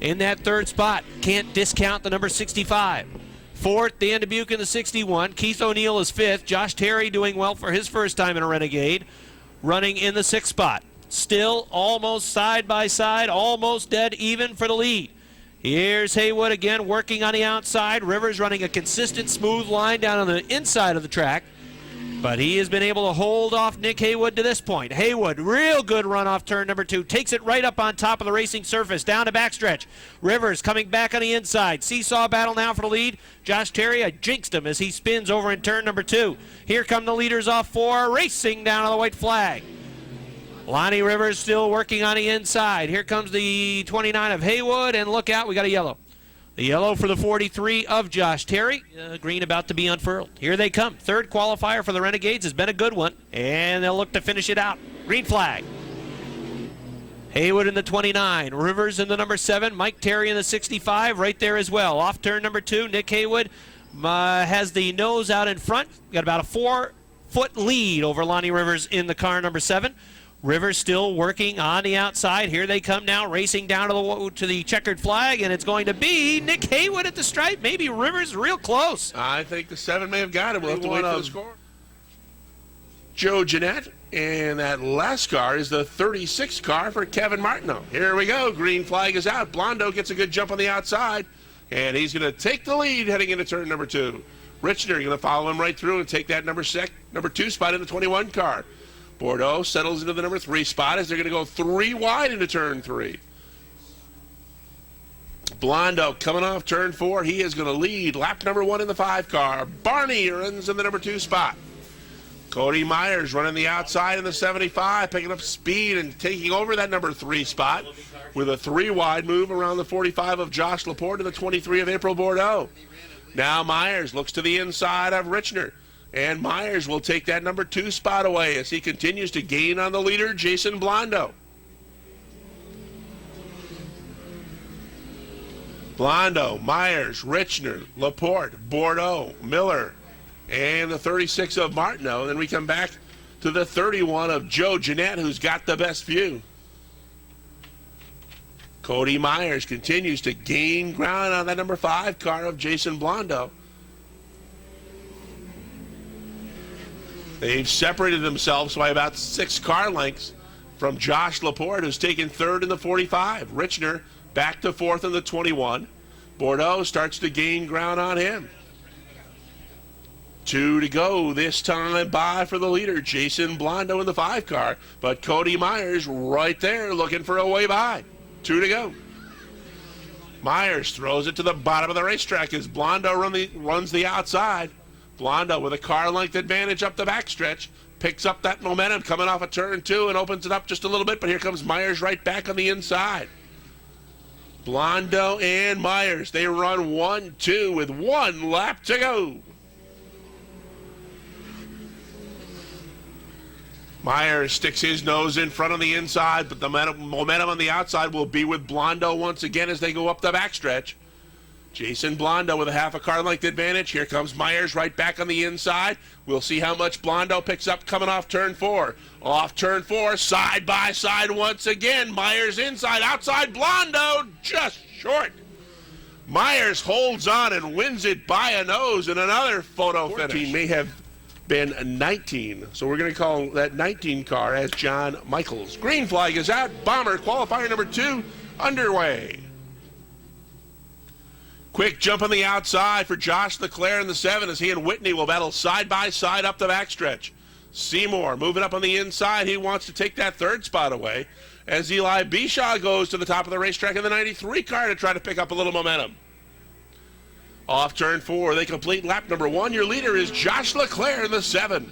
in that third spot. Can't discount the number 65. Fourth, Dan Dubuque in the 61. Keith O'Neill is 5th. Josh Terry doing well for his first time in a Renegade, running in the 6th spot. Still almost side by side, almost dead even for the lead. Here's Haywood again working on the outside. Rivers running a consistent smooth line down on the inside of the track. But he has been able to hold off Nick Haywood to this point. Haywood, real good run off turn number 2. Takes it right up on top of the racing surface, down to backstretch. Rivers coming back on the inside. Seesaw battle now for the lead. Josh Terry, I jinxed him as he spins over in turn number 2. Here come the leaders off 4, racing down on the white flag. Lonnie Rivers still working on the inside. Here comes the 29 of Haywood, and look out, we got a yellow. The yellow for the 43 of Josh Terry. Green about to be unfurled. Here they come. Third qualifier for the Renegades has been a good one, and they'll look to finish it out. Green flag. Haywood in the 29. Rivers in the number 7. Mike Terry in the 65 right there as well. Off turn number 2, Nick Haywood has the nose out in front. Got about a 4-foot lead over Lonnie Rivers in the car number 7. Rivers still working on the outside. Here they come now, racing down to the checkered flag, and it's going to be Nick Haywood at the stripe. Maybe Rivers real close. I think the 7 may have got it. We'll have to wait for the score. Joe Jeanette, and that last car is the 36 car for Kevin Martineau. Here we go. Green flag is out. Blondo gets a good jump on the outside, and he's going to take the lead heading into turn number 2. Richner going to follow him right through and take that number 2 spot in the 21 car. Bordeaux settles into the number 3 spot as they're going to go 3 wide into turn 3. Blondo coming off turn 4. He is going to lead lap number 1 in the 5 car. Barney runs in the number 2 spot. Cody Myers running the outside in the 75, picking up speed and taking over that number 3 spot with a 3 wide move around the 45 of Josh Laporte and the 23 of April Bordeaux. Now Myers looks to the inside of Richner. And Myers will take that number 2 spot away as he continues to gain on the leader, Jason Blondo. Blondo, Myers, Richner, Laporte, Bordeaux, Miller, and the 36 of Martineau. Then we come back to the 31 of Joe Jeanette, who's got the best view. Cody Myers continues to gain ground on that number 5 car of Jason Blondo. They've separated themselves by about 6 car lengths from Josh Laporte, who's taken 3rd in the 45. Richner back to 4th in the 21. Bordeaux starts to gain ground on him. 2 to go this time by for the leader, Jason Blondo in the 5 car. But Cody Myers right there looking for a way by. 2 to go. Myers throws it to the bottom of the racetrack as Blondo runs the outside. Blondo with a car length advantage up the backstretch. Picks up that momentum coming off of turn 2 and opens it up just a little bit, but here comes Myers right back on the inside. Blondo and Myers, they run 1-2 with 1 lap to go. Myers sticks his nose in front on the inside, but the momentum on the outside will be with Blondo once again as they go up the backstretch. Jason Blondo with a half a car length advantage. Here comes Myers right back on the inside. We'll see how much Blondo picks up coming off turn 4. Off turn 4, side by side once again. Myers inside, outside Blondo, just short. Myers holds on and wins it by a nose in another photo finish. May have been 19, so we're going to call that 19 car as John Michaels. Green flag is out. Bomber qualifier number 2 underway. Quick jump on the outside for Josh Leclerc in the 7 as he and Whitney will battle side by side up the backstretch. Seymour moving up on the inside. He wants to take that 3rd spot away as Eli Bishaw goes to the top of the racetrack in the 93 car to try to pick up a little momentum. Off turn 4, they complete lap number 1. Your leader is Josh Leclerc in the 7.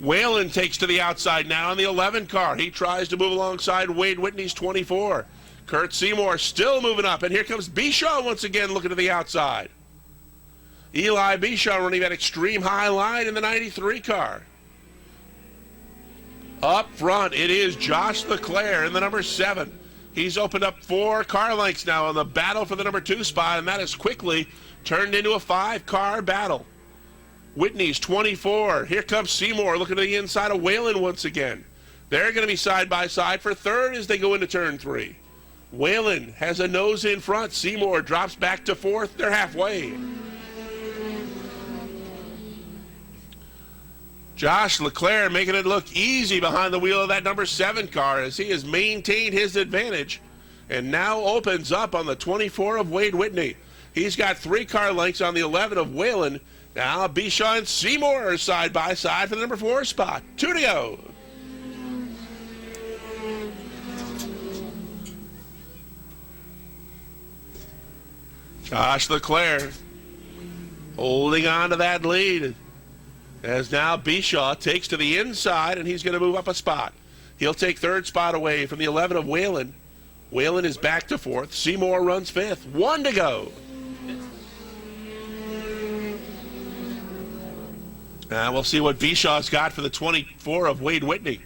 Whalen takes to the outside now in the 11 car. He tries to move alongside Wade Whitney's 24. Kurt Seymour still moving up, and here comes Bishaw once again looking to the outside. Eli Bishaw running that extreme high line in the 93 car. Up front, it is Josh Leclerc in the number 7. He's opened up 4 car lengths now in the battle for the number 2 spot, and that has quickly turned into a 5-car battle. Whitney's 24. Here comes Seymour looking to the inside of Whalen once again. They're going to be side by side for 3rd as they go into turn 3. Whalen has a nose in front. Seymour drops back to 4th. They're halfway. Josh Leclerc making it look easy behind the wheel of that number 7 car as he has maintained his advantage and now opens up on the 24 of Wade Whitney. He's got 3 car lengths on the 11 of Whalen. Now Bishaw and Seymour are side by side for the number 4 spot. 2 to go. Josh Leclerc holding on to that lead as now Bishaw takes to the inside and he's going to move up a spot. He'll take 3rd spot away from the 11 of Whalen. Whalen is back to 4th. Seymour runs 5th. 1 to go. Now we'll see what Bishaw's got for the 24 of Wade Whitney.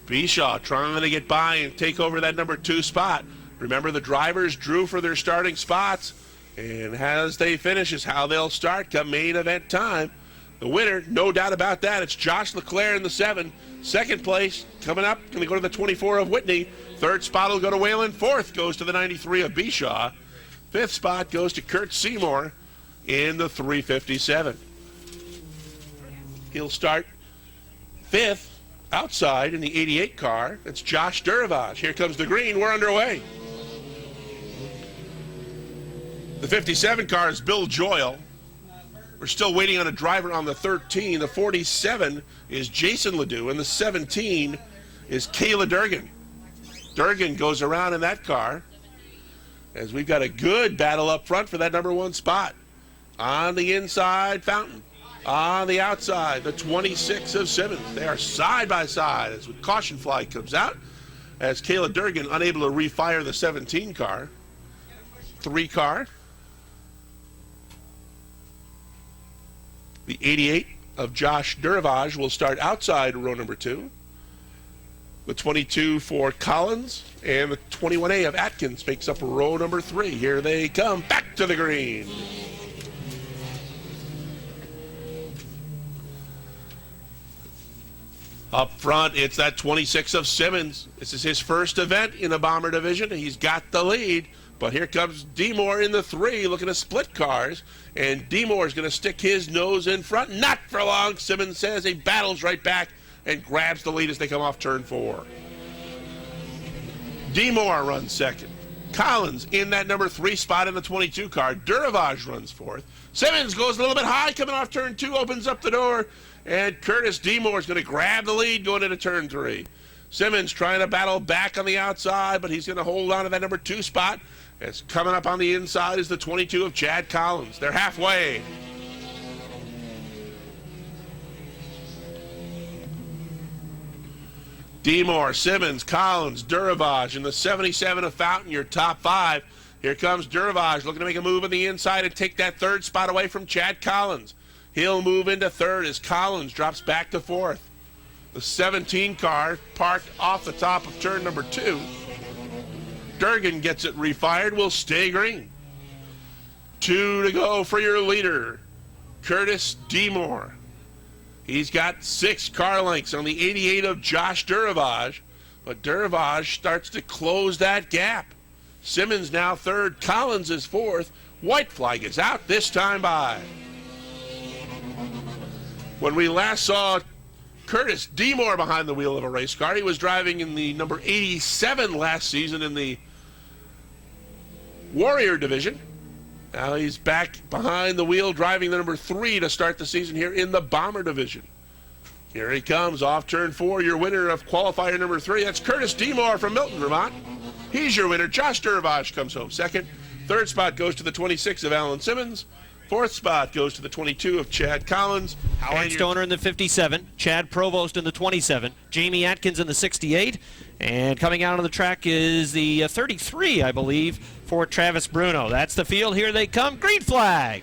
Bishaw trying to get by and take over that number 2 spot. Remember, the drivers drew for their starting spots, and as they finish is how they'll start come main event time. The winner, no doubt about that, it's Josh Leclerc in the 7. 2nd place coming up, going to go to the 24 of Whitney. 3rd spot will go to Whalen. 4th goes to the 93 of Bishaw. 5th spot goes to Kurt Seymour in the 357. He'll start 5th outside in the 88 car. That's Josh Durvage. Here comes the green. We're underway. The 57 car is Bill Joyle. We're still waiting on a driver on the 13. The 47 is Jason Ledoux, and the 17 is Kayla Durgan. Durgan goes around in that car as we've got a good battle up front for that number 1 spot. On the inside, Fountain. On the outside, the 26 of Simmons. They are side by side as the caution flag comes out as Kayla Durgan unable to refire the 17 car. 3 car. The 88 of Josh Durvage will start outside row number 2. The 22 for Collins and the 21A of Atkins makes up row number 3. Here they come back to the green. Up front, it's that 26 of Simmons. This is his first event in the Bomber division. He's got the lead, but here comes Demore in the 3 looking to split cars, and Demore is going to stick his nose in front. Not for long, Simmons says. He battles right back and grabs the lead as they come off turn 4. Demore runs 2nd. Collins in that number 3 spot in the 22 car. Durvage runs 4th. Simmons goes a little bit high coming off turn 2, opens up the door, and Curtis Demore is going to grab the lead going into turn 3. Simmons trying to battle back on the outside, but he's going to hold on to that number 2 spot. As coming up on the inside is the 22 of Chad Collins. They're halfway. Demore, Simmons, Collins, Durvage, and the 77 of Fountain, your top 5. Here comes Durvage looking to make a move on the inside and take that 3rd spot away from Chad Collins. He'll move into 3rd as Collins drops back to 4th. The 17 car parked off the top of turn number 2. Durgan gets it refired, will stay green. 2 to go for your leader, Curtis Demore. He's got 6 car lengths on the 88 of Josh Duravage, but Duravage starts to close that gap. Simmons now third, Collins is fourth. White flag is out, this time by. When we last saw Curtis Demore behind the wheel of a race car, he was driving in the number 87 last season in the Warrior division. Now he's back behind the wheel driving the number 3 to start the season here in the Bomber division. Here he comes off turn 4, your winner of qualifier number 3. That's Curtis Demore from Milton, Vermont. He's your winner. Josh Duravage comes home second. Third spot goes to the 26 of Alan Simmons. Fourth spot goes to the 22 of Chad Collins. Howard Stoner in the 57, Chad Provost in the 27, Jamie Atkins in the 68, and coming out on the track is the 33, I believe, for Travis Bruno. That's the field. Here they come. Green flag.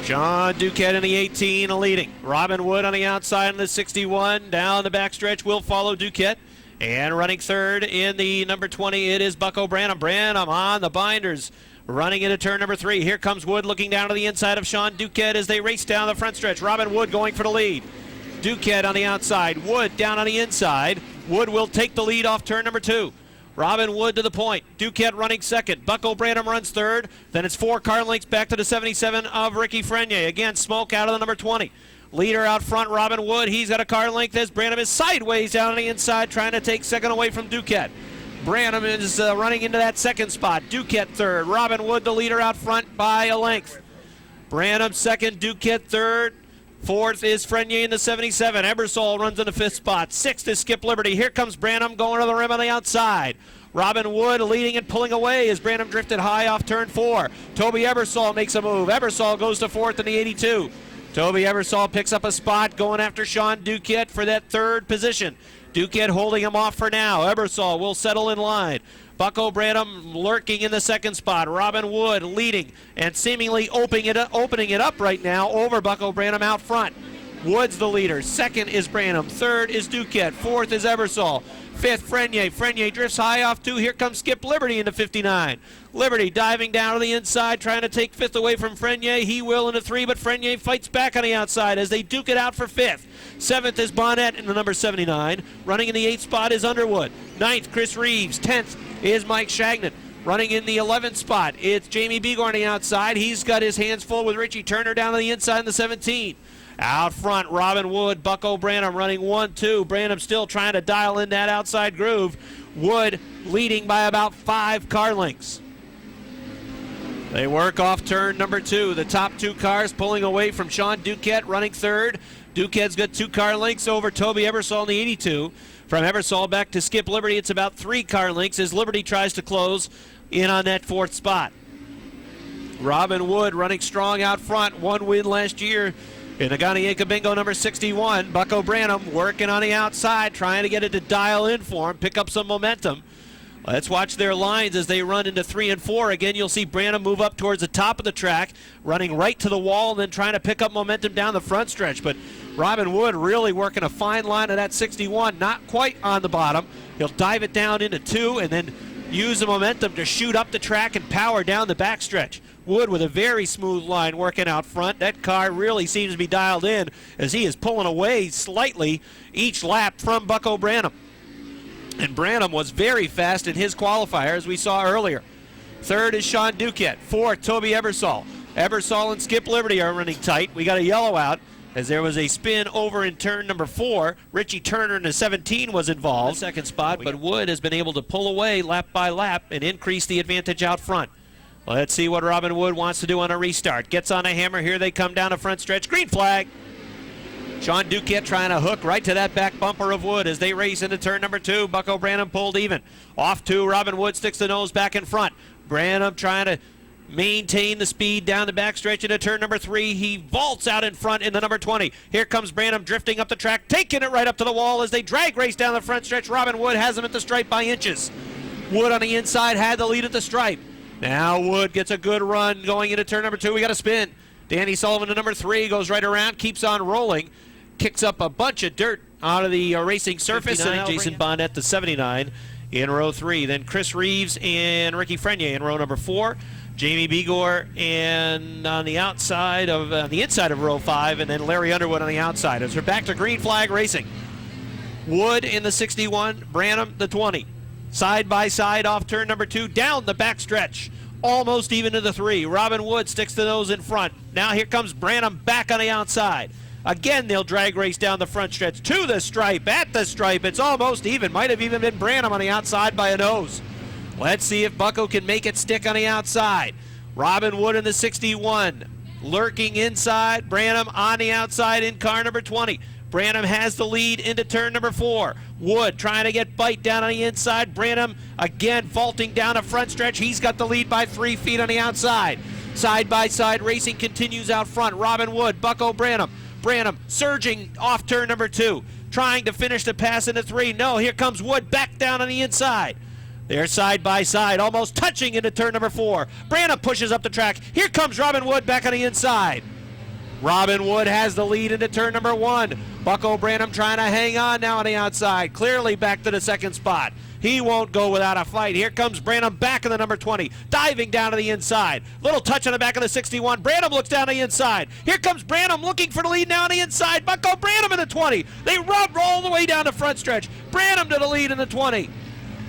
John Duquette in the 18 leading. Robin Wood on the outside in the 61. Down the backstretch will follow Duquette. And running third in the number 20, it is Bucko Branham. Branham on the binders. Running into turn number 3. Here comes Wood looking down to the inside of Sean Duquette as they race down the front stretch. Robin Wood going for the lead. Duquette on the outside. Wood down on the inside. Wood will take the lead off turn number 2. Robin Wood to the point. Duquette running second. Bucko Branham runs third. Then it's 4 car lengths back to the 77 of Ricky Frenier. Again, smoke out of the number 20. Leader out front, Robin Wood. He's got a car length as Branham is sideways down on the inside trying to take second away from Duquette. Branham is running into that second spot. Duquette third. Robin Wood the leader out front by a length. Branham second. Duquette third. Fourth is Frenier in the 77. Ebersol runs in the 5th spot. 6th is Skip Liberty. Here comes Branham going to the rim on the outside. Robin Wood leading and pulling away as Branham drifted high off turn 4. Toby Ebersol makes a move. Ebersol goes to 4th in the 82. Toby Ebersol picks up a spot going after Sean Duquette for that 3rd position. Duquette holding him off for now. Ebersol will settle in line. Bucko Branham lurking in the 2nd spot. Robin Wood leading and seemingly opening it up right now over Bucko Branham out front. Wood's the leader. 2nd is Branham. 3rd is Duquette. 4th is Ebersol. 5th, Frenier. Frenier drifts high off 2. Here comes Skip Liberty into 59. Liberty diving down to the inside, trying to take 5th away from Frenier. He will into 3, but Frenier fights back on the outside as they duke it out for 5th. 7th is Bonnet in the number 79. Running in the 8th spot is Underwood. 9th, Chris Reeves. 10th is Mike Shagnon. Running in the 11th spot, it's Jamie Begor on the outside. He's got his hands full with Richie Turner down on the inside in the 17. Out front, Robin Wood, Bucko Branham running 1-2. Branham still trying to dial in that outside groove. Wood leading by about 5 car lengths. They work off turn number 2. The top 2 cars pulling away from Sean Duquette running 3rd. Duquette's got 2 car lengths over Toby Ebersol in the 82. From Ebersol back to Skip Liberty, it's about 3 car lengths as Liberty tries to close in on that 4th spot. Robin Wood running strong out front. 1 win last year in the Ganieka Bingo number 61. Bucko Branham working on the outside, trying to get it to dial in for him, pick up some momentum. Let's watch their lines as they run into 3 and 4. Again, you'll see Branham move up towards the top of the track, running right to the wall and then trying to pick up momentum down the front stretch. But Robin Wood really working a fine line of that 61, not quite on the bottom. He'll dive it down into 2 and then use the momentum to shoot up the track and power down the backstretch. Wood with a very smooth line working out front. That car really seems to be dialed in as he is pulling away slightly each lap from Bucko Branham. And Branham was very fast in his qualifier, as we saw earlier. 3rd is Sean Duquette. 4th, Toby Ebersol. Ebersol and Skip Liberty are running tight. We got a yellow out as there was a spin over in turn number 4. Richie Turner in the 17 was involved. 2nd spot, but Wood has been able to pull away lap by lap and increase the advantage out front. Let's see what Robin Wood wants to do on a restart. Gets on a hammer. Here they come down a front stretch. Green flag. Sean Duquette trying to hook right to that back bumper of Wood as they race into turn number 2. Bucko Branham pulled even. Off 2, Robin Wood sticks the nose back in front. Branham trying to maintain the speed down the backstretch into turn number 3. He vaults out in front in the number 20. Here comes Branham drifting up the track, taking it right up to the wall as they drag race down the front stretch. Robin Wood has him at the stripe by inches. Wood on the inside had the lead at the stripe. Now Wood gets a good run going into turn number 2. We got a spin. Danny Sullivan to number 3 goes right around, keeps on rolling, kicks up a bunch of dirt out of the racing surface. And Jason Bonnet to 79 in row 3. Then Chris Reeves and Ricky Frenier in row number 4. Jamie Begor and on the outside of the inside of row 5, and then Larry Underwood on the outside. As we're back to green flag racing. Wood in the 61, Branham the 20. Side by side off turn number 2, down the backstretch. Almost even to the 3. Robin Wood sticks to those in front. Now here comes Branham back on the outside. Again, they'll drag race down the front stretch to the stripe. At the stripe, it's almost even. Might have even been Branham on the outside by a nose. Let's see if Bucko can make it stick on the outside. Robin Wood in the 61. Lurking inside. Branham on the outside in car number 20. Branham has the lead into turn number 4. Wood trying to get bite down on the inside. Branham again vaulting down the front stretch. He's got the lead by 3 feet on the outside. Side by side racing continues out front. Robin Wood, Bucko Branham. Branham surging off turn number 2. Trying to finish the pass into 3. No, here comes Wood back down on the inside. They're side by side, almost touching into turn number 4. Branham pushes up the track. Here comes Robin Wood back on the inside. Robin Wood has the lead into turn number 1. Bucko Branham trying to hang on now on the outside. Clearly back to the second spot. He won't go without a fight. Here comes Branham back in the number 20. Diving down to the inside. Little touch on the back of the 61. Branham looks down the inside. Here comes Branham looking for the lead now on the inside. Bucko Branham in the 20. They rub all the way down the front stretch. Branham to the lead in the 20.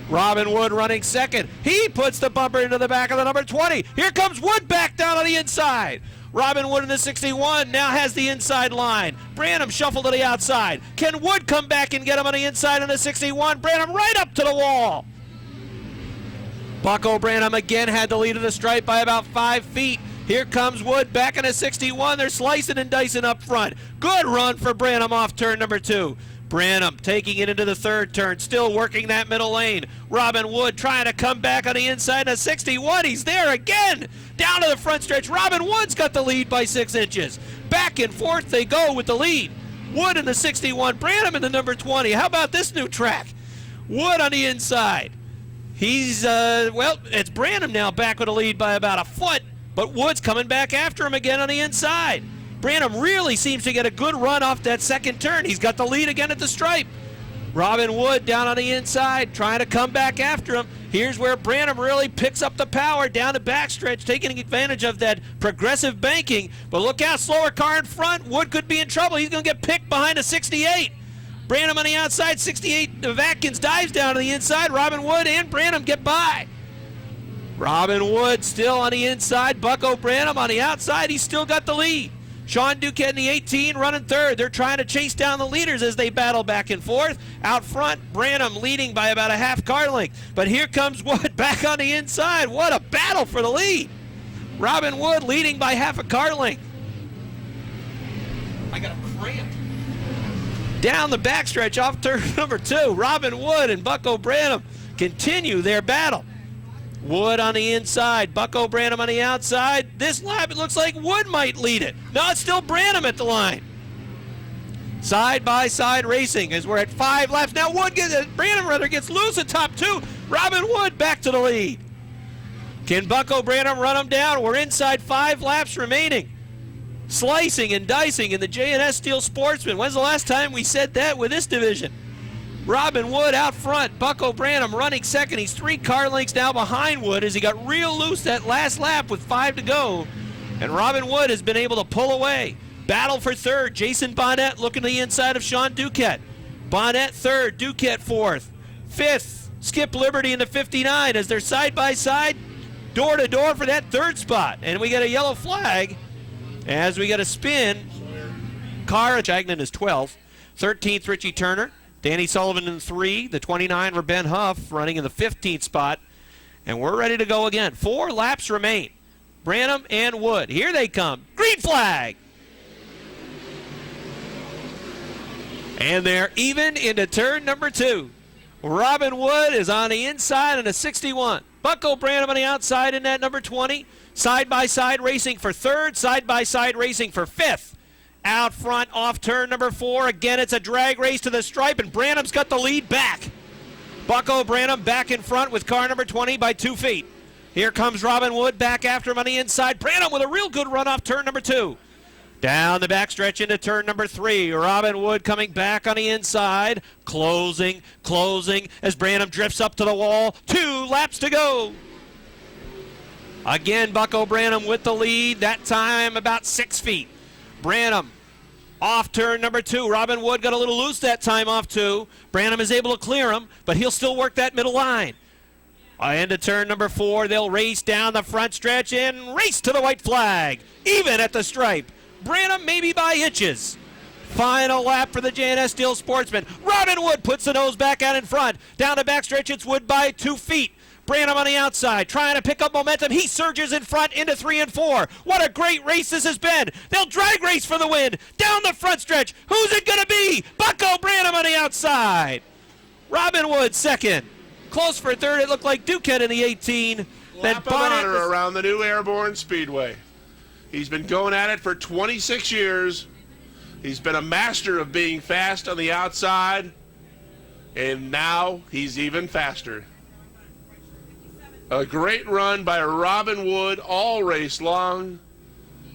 Robin Wood running second. He puts the bumper into the back of the number 20. Here comes Wood back down on the inside. Robin Wood in the 61 now has the inside line. Branham shuffled to the outside. Can Wood come back and get him on the inside in the 61? Branham right up to the wall. Bucko Branham again had the lead of the stripe by about 5 feet. Here comes Wood back in the 61. They're slicing and dicing up front. Good run for Branham off turn number 2. Branham taking it into the third turn, still working that middle lane. Robin Wood trying to come back on the inside of 61. He's there again. Down to the front stretch. Robin Wood's got the lead by 6 inches. Back and forth they go with the lead. Wood in the 61, Branham in the number 20. How about this new track? Wood on the inside. He's, it's Branham now back with a lead by about a foot, but Wood's coming back after him again on the inside. Branham really seems to get a good run off that second turn. He's got the lead again at the stripe. Robin Wood down on the inside, trying to come back after him. Here's where Branham really picks up the power down the backstretch, taking advantage of that progressive banking. But look out, slower car in front. Wood could be in trouble. He's going to get picked behind a 68. Branham on the outside, 68. Atkins dives down to the inside. Robin Wood and Branham get by. Robin Wood still on the inside. Bucko Branham on the outside. He's still got the lead. Sean Duquette in the 18 running third. They're trying to chase down the leaders as they battle back and forth. Out front, Branham leading by about a half car length. But here comes Wood back on the inside. What a battle for the lead. Robin Wood leading by half a car length. I got a cramp. Down the backstretch off turn number 2. Robin Wood and Bucko Branham continue their battle. Wood on the inside, Bucko Branham on the outside. This lap, it looks like Wood might lead it. No, it's still Branham at the line. Side by side racing as we're at 5 laps. Now Branham gets loose at top 2. Robin Wood back to the lead. Can Bucko Branham run him down? We're inside 5 laps remaining. Slicing and dicing in the J&S Steel Sportsman. When's the last time we said that with this division? Robin Wood out front. Bucko Branham running second. He's 3 car lengths now behind Wood as he got real loose that last lap with 5 to go. And Robin Wood has been able to pull away. Battle for third. Jason Bonnet looking to the inside of Sean Duquette. Bonnet third. Duquette fourth. Fifth, Skip Liberty in the 59 as they're side by side, door to door for that third spot. And we got a yellow flag as we got a spin. Cara Jagnan is 12th. 13th, Richie Turner. Danny Sullivan in 3, the 29 for Ben Huff running in the 15th spot. And we're ready to go again. 4 laps remain. Branham and Wood. Here they come. Green flag. And they're even into turn number 2. Robin Wood is on the inside in a 61. Bucko Branham on the outside in that number 20. Side by side racing for third. Side by side racing for 5th. Out front off turn number 4. Again, it's a drag race to the stripe, and Branham's got the lead back. Bucko Branham back in front with car number 20 by 2 feet. Here comes Robin Wood back after him on the inside. Branham with a real good run off turn number 2. Down the backstretch into turn number 3. Robin Wood coming back on the inside. Closing as Branham drifts up to the wall. 2 laps to go. Again, Bucko Branham with the lead. That time about 6 feet. Branham off turn number 2. Robin Wood got a little loose that time off 2. Branham is able to clear him, but he'll still work that middle line. Into turn number 4. They'll race down the front stretch and race to the white flag. Even at the stripe. Branham maybe by inches. Final lap for the J&S Steel Sportsman. Robin Wood puts the nose back out in front. Down the backstretch, it's Wood by 2 feet. Branham on the outside, trying to pick up momentum. He surges in front into 3 and 4. What a great race this has been. They'll drag race for the win. Down the front stretch. Who's it going to be? Bucko Branham on the outside. Robin Wood second. Close for third. It looked like Duquette in the 18. Lap of honor around the new Airborne Speedway. He's been going at it for 26 years. He's been a master of being fast on the outside, and now he's even faster. A great run by Robin Wood all race long.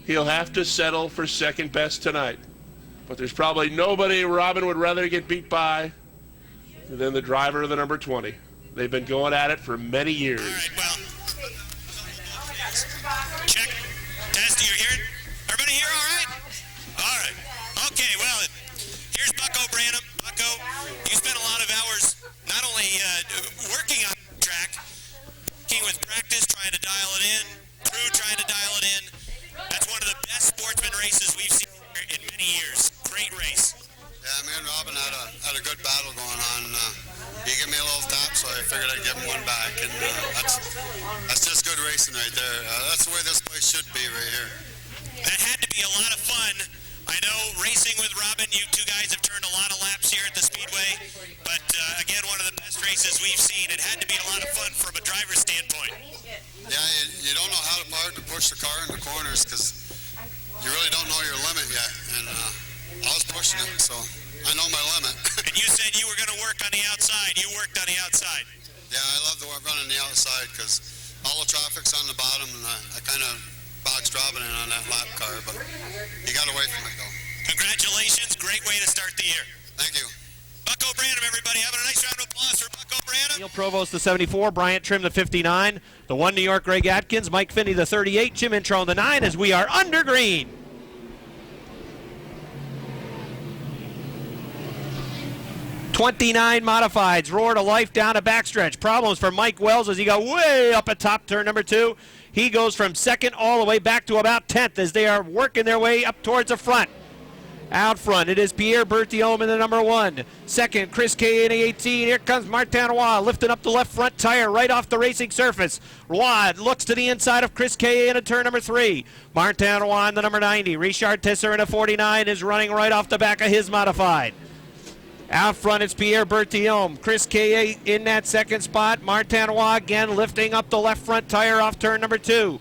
He'll have to settle for second best tonight. But there's probably nobody Robin would rather get beat by than the driver of the number 20. They've been going at it for many years. All right, well, check. Test, you're here? Everybody here all right? All right. Okay, well, here's Bucko Branham. Bucko, you spent a lot of hours not only working on the track, working with practice, trying to dial it in, crew trying to dial it in. That's one of the best sportsman races we've seen here in many years. Great race. Yeah, me and Robin had a good battle going on. He gave me a little tap, so I figured I'd give him one back, and that's just good racing right there. That's the way this place should be right here. That had to be a lot of fun. I know racing with Robin, you two guys have turned a lot of laps here at the Speedway, but again, one of the best races we've seen. It had to be a lot of fun from a driver's standpoint. Yeah, you don't know how hard to push the car in the corners because you really don't know your limit yet, and I was pushing it, so I know my limit. And you said you were going to work on the outside. You worked on the outside. Yeah, I love the run on the outside because all the traffic's on the bottom, and I kind of boxed Robin in on that lap car, but he got away from it, though. Congratulations. Great way to start the year. Thank you. Bucko Branham, everybody. Having a nice round of applause for Bucko Branham. Neil Provost, the 74. Bryant Trim, the 59. The 1 New York, Greg Atkins. Mike Finney, the 38. Jim Intro, the 9, as we are under green. 29 modifieds roar to life down a backstretch. Problems for Mike Wells as he got way up at top turn number 2. He goes from second all the way back to about 10th as they are working their way up towards the front. Out front, it is Pierre Berthiaume in the number 1. Second, Chris K in the 18. Here comes Martin Roy lifting up the left front tire right off the racing surface. Roy looks to the inside of Chris K in turn number 3. Martin Roy in the number 90. Richard Tesser in a 49 is running right off the back of his modified. Out front, it's Pierre Berthiaume. Chris K in that second spot. Martin Roy again lifting up the left front tire off turn number 2.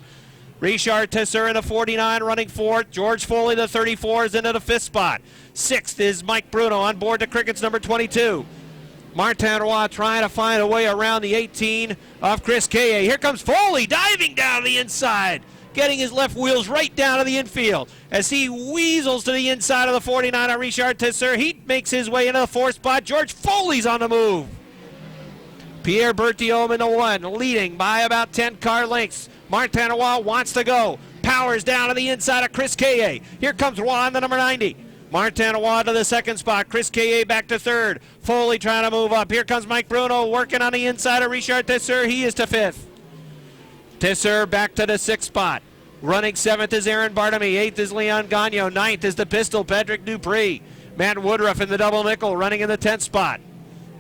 Richard Tesser in the 49 running fourth. George Foley, the 34, is into the 5th spot. 6th is Mike Bruno on board the Crickets number 22. Martin Roy trying to find a way around the 18 of Chris K. Here comes Foley diving down the inside, getting his left wheels right down to the infield. As he weasels to the inside of the 49 on Richard Tesser, he makes his way into the 4th spot. George Foley's on the move. Pierre Berthiaume in the 1, leading by about 10 car lengths. Martin Roy wants to go. Powers down to the inside of Chris K. Here comes Roy in the number 90. Martin Roy to the 2nd spot. Chris K. back to 3rd. Foley trying to move up. Here comes Mike Bruno working on the inside of Richard Tesser. He is to 5th. Tesser back to the 6th spot. Running 7th is Aaron Bartamy. 8th is Leon Gagnon. 9th is the pistol, Patrick Dupree. Matt Woodruff in the double nickel running in the 10th spot.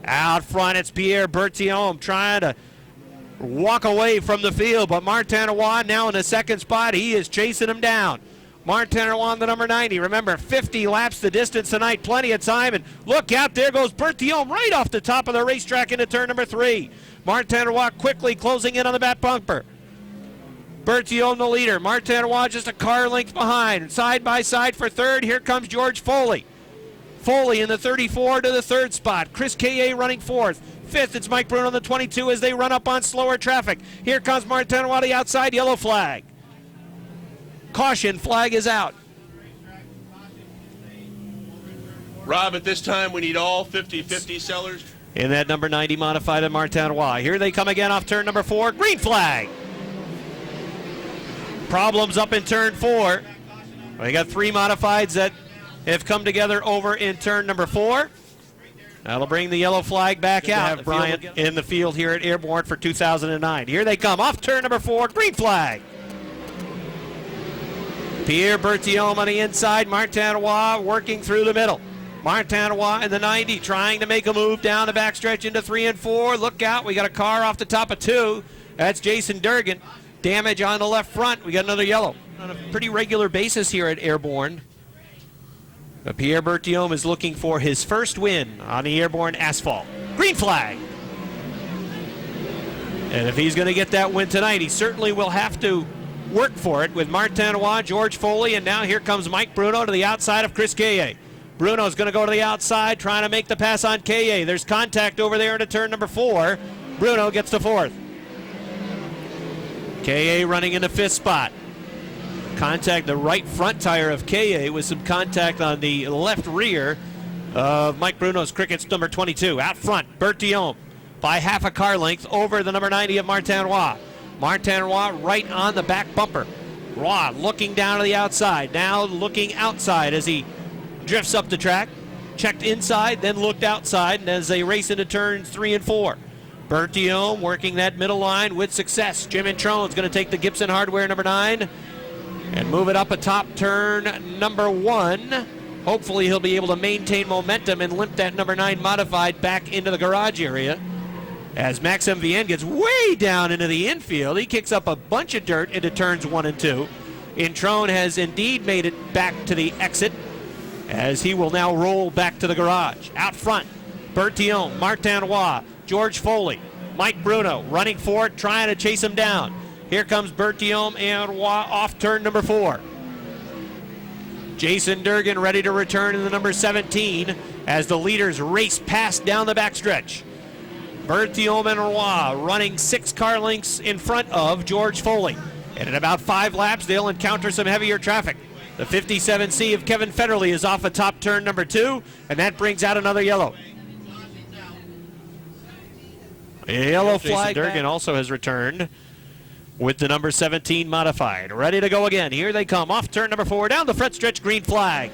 Out front, it's Pierre Berthiaume trying to walk away from the field, but Martin Roy now in the 2nd spot. He is chasing him down. Martin Roy on the number 90. Remember, 50 laps the distance tonight, plenty of time. And look out, there goes Berthiaume right off the top of the racetrack into turn number 3. Martin Roy quickly closing in on the back bumper. Berthiaume the leader. Martin Roy just a car length behind. Side by side for 3rd. Here comes George Foley. Foley in the 34 to the 3rd spot. Chris K.A. running 4th. 5th, it's Mike Bruno on the 22 as they run up on slower traffic. Here comes Martin Roy the outside, yellow flag. Caution, flag is out. Rob, at this time, we need all 50-50 sellers. In that number 90 modified at Martin. Here they come again off turn number 4. Green flag. Problems up in turn 4. We got 3 modifieds that have come together over in turn number 4. That'll bring the yellow flag back out. Have Bryant in the field here at Airborne for 2009. Here they come off turn number 4. Green flag. Pierre Berthiaume on the inside. Martinois working through the middle. Martinois in the 90 trying to make a move down the backstretch into 3 and 4. Look out. We got a car off the top of 2. That's Jason Durgan. Damage on the left front. We got another yellow. On a pretty regular basis here at Airborne. But Pierre Berthiaume is looking for his first win on the Airborne asphalt. Green flag. And if he's going to get that win tonight, he certainly will have to work for it with Martinois, George Foley, and now here comes Mike Bruno to the outside of Chris Kaye. Bruno's going to go to the outside, trying to make the pass on Kaye. There's contact over there into turn number 4. Bruno gets to 4th. Kaye running in the 5th spot. Contact the right front tire of Kaye with some contact on the left rear of Mike Bruno's Crickets number 22. Out front, Berthiaume by half a car length over the number 90 of Martinois. Martinois right on the back bumper. Roy looking down to the outside, now looking outside as he drifts up the track. Checked inside, then looked outside, and as they race into turns 3 and 4. Berthiaume working that middle line with success. Jim Introne's going to take the Gibson Hardware number 9 and move it up atop turn number 1. Hopefully he'll be able to maintain momentum and limp that number 9 modified back into the garage area. As Maxime Vienne gets way down into the infield, he kicks up a bunch of dirt into turns 1 and 2. Introne has indeed made it back to the exit as he will now roll back to the garage. Out front, Berthiaume, Martinois, George Foley, Mike Bruno running for it, trying to chase him down. Here comes Berthiaume and Roy off turn number 4. Jason Durgan ready to return in the number 17 as the leaders race past down the backstretch. Berthiaume and Roy running 6 car lengths in front of George Foley. And in about 5 laps, they'll encounter some heavier traffic. The 57C of Kevin Federley is off atop turn number 2, and that brings out another yellow. A yellow flag. Jason Durgan also has returned with the number 17 modified. Ready to go again. Here they come off turn number 4, down the front stretch, green flag.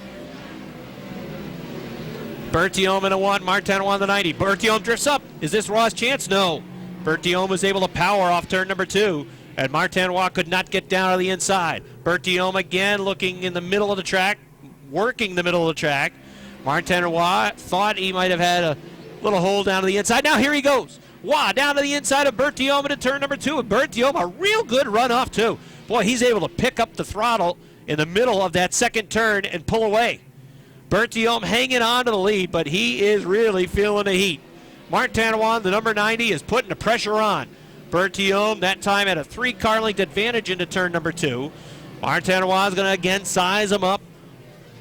Berthiaume in a 1, Martinois on the 90. Berthiaume drifts up. Is this Raw's chance? No. Berthiaume was able to power off turn number 2, and Martinois could not get down to the inside. Berthiaume again looking in the middle of the track, working the middle of the track. Martinois thought he might have had a little hole down to the inside. Now here he goes. Wow, down to the inside of Berthiaume into turn number 2. And Berthiaume, a real good run off too. Boy, he's able to pick up the throttle in the middle of that second turn and pull away. Berthiaume hanging on to the lead, but he is really feeling the heat. Martinois, the number 90, is putting the pressure on. Berthiaume, that time at a 3 car length advantage into turn number 2. Martinois is going to again size him up,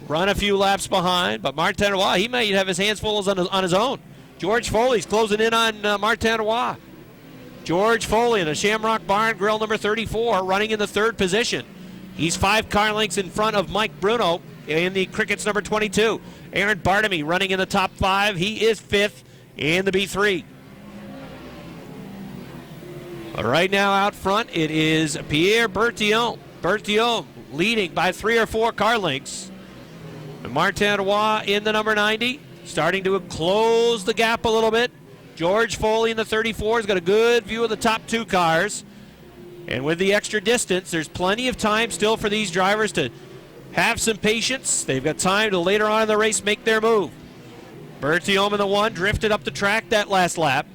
run a few laps behind, but Martinois, he might have his hands full on his own. George Foley's closing in on Martinois. George Foley in a Shamrock Barn Grill number 34, running in the 3rd position. He's 5 car lengths in front of Mike Bruno in the Crickets number 22. Aaron Bartamy running in the top 5. He is 5th in the B3. Right now out front, it is Pierre Berthiaume. Berthiaume leading by 3 or 4 car lengths. Martinois in the number 90, starting to close the gap a little bit. George Foley in the 34 has got a good view of the top 2 cars. And with the extra distance, there's plenty of time still for these drivers to have some patience. They've got time to later on in the race make their move. Berthiaume in the 1 drifted up the track that last lap.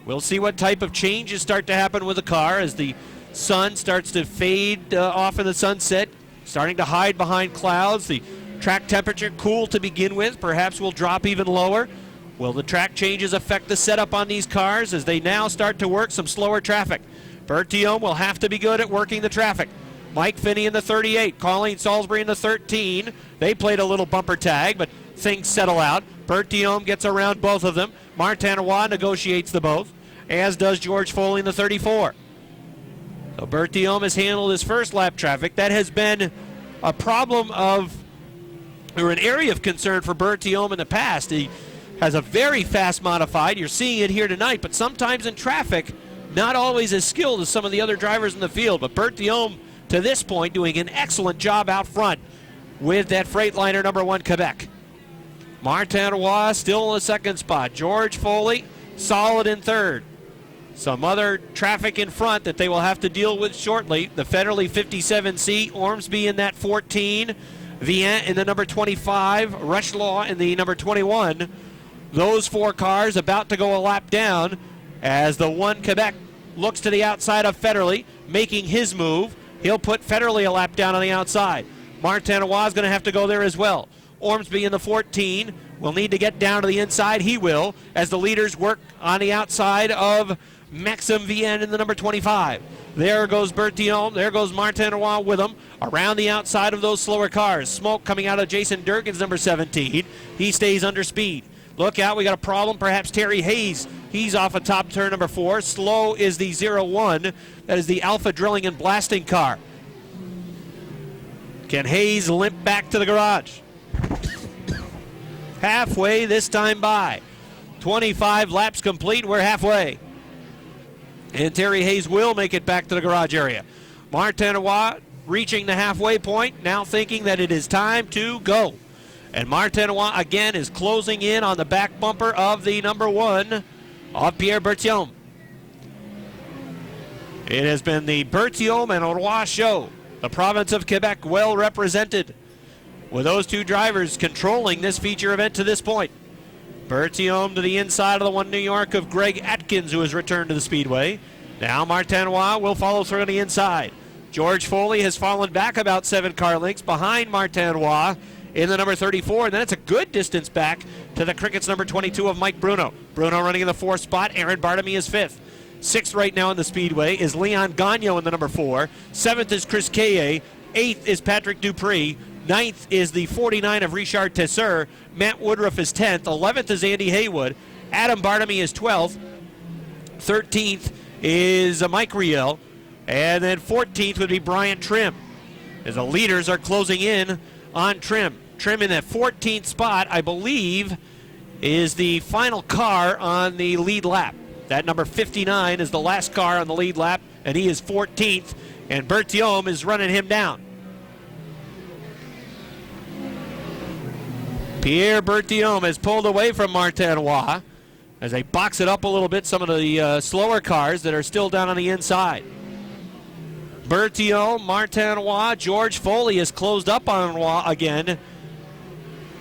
We'll see what type of changes start to happen with the car as the sun starts to fade off in the sunset, starting to hide behind clouds. The track temperature cool to begin with, perhaps will drop even lower. Will the track changes affect the setup on these cars as they now start to work some slower traffic? Berthiaume will have to be good at working the traffic. Mike Finney in the 38, Colleen Salisbury in the 13. They played a little bumper tag, but things settle out. Berthiaume gets around both of them. Martinois negotiates the both, as does George Foley in the 34. So Berthiaume has handled his first lap traffic. That has been a problem of were an area of concern for Berthiaume in the past. He has a very fast modified. You're seeing it here tonight, but sometimes in traffic, not always as skilled as some of the other drivers in the field. But Berthiaume, to this point, doing an excellent job out front with that Freightliner number 1 Quebec. Martin Roy still in the second spot. George Foley, solid in third. Some other traffic in front that they will have to deal with shortly. The Federley 57C, Ormsby in that 14, Vian in the number 25, Rushlaw in the number 21. Those 4 cars about to go a lap down as the 1 Quebec looks to the outside of Federley, making his move. He'll put Federley a lap down on the outside. Martin Roy is going to have to go there as well. Ormsby in the 14 will need to get down to the inside. He will, as the leaders work on the outside of Maxime Vienne in the number 25. There goes Berthiaume. There goes Martin Roy with him around the outside of those slower cars. Smoke coming out of Jason Durgan's number 17. He stays under speed. Look out, we got a problem. Perhaps Terry Hayes. He's off of top turn number 4. Slow is the 01. That is the Alpha Drilling and Blasting car. Can Hayes limp back to the garage? Halfway this time by. 25 laps complete. We're halfway. And Terry Hayes will make it back to the garage area. Martin Roy reaching the halfway point, now thinking that it is time to go. And Martin Roy again is closing in on the back bumper of the number 1 of Pierre Berthiaume. It has been the Berthiaume and Roy show. The province of Quebec well represented, with those 2 drivers controlling this feature event to this point. Berthiaume to the inside of the 1 New York of Greg Atkins, who has returned to the Speedway. Now Martin Roy will follow through on the inside. George Foley has fallen back about 7 car lengths behind Martin Roy in the number 34, and then it's a good distance back to the Crickets number 22 of Mike Bruno. Bruno running in the 4th spot. Aaron Bartamy is 5th. 6th right now in the Speedway is Leon Gagnon in the number 4. 7th is Chris Kaye. 8th is Patrick Dupree. 9th is the 49 of Richard Tesseur. Matt Woodruff is 10th. 11th is Andy Haywood. Adam Bartamy is 12th. 13th is Mike Riel. And then 14th would be Brian Trim, as the leaders are closing in on Trim. Trim in that 14th spot, I believe, is the final car on the lead lap. That number 59 is the last car on the lead lap, and he is 14th, and Berthiaume is running him down. Pierre Berthiaume has pulled away from Martin Roy as they box it up a little bit, some of the slower cars that are still down on the inside. Berthiaume, Martin Roy, George Foley has closed up on Roy again.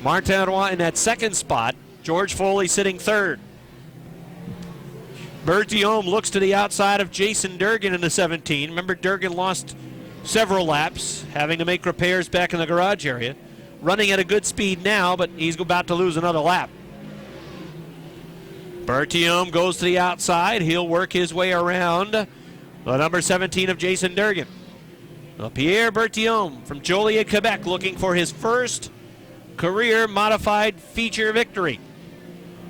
Martin Roy in that 2nd spot. George Foley sitting 3rd. Berthiaume looks to the outside of Jason Durgan in the 17. Remember, Durgan lost several laps, having to make repairs back in the garage area. Running at a good speed now, but he's about to lose another lap. Berthiaume goes to the outside. He'll work his way around the number 17 of Jason Durgan. Well, Pierre Berthiaume from Joliet, Quebec, looking for his first career modified feature victory.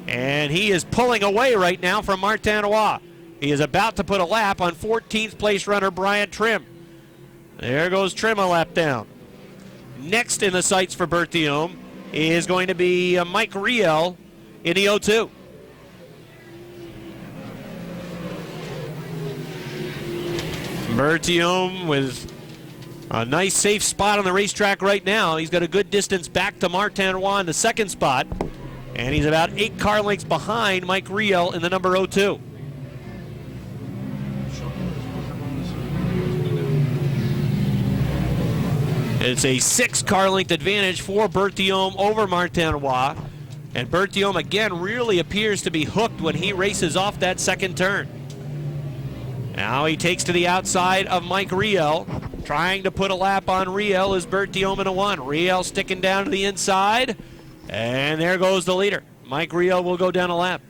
And he is pulling away right now from Martin Roy. He is about to put a lap on 14th place runner Brian Trim. There goes Trim a lap down. Next in the sights for Berthiaume is going to be Mike Riel in the 02. Berthiaume with a nice safe spot on the racetrack right now. He's got a good distance back to Martin Roy in the 2nd spot, and he's about 8 car lengths behind Mike Riel in the number 02. It's a 6 car length advantage for Berthiaume over Martin Roy. And Berthiaume again really appears to be hooked when he races off that 2nd turn. Now he takes to the outside of Mike Riel. Trying to put a lap on Riel is Berthiaume in a 1. Riel sticking down to the inside. And there goes the leader. Mike Riel will go down a lap.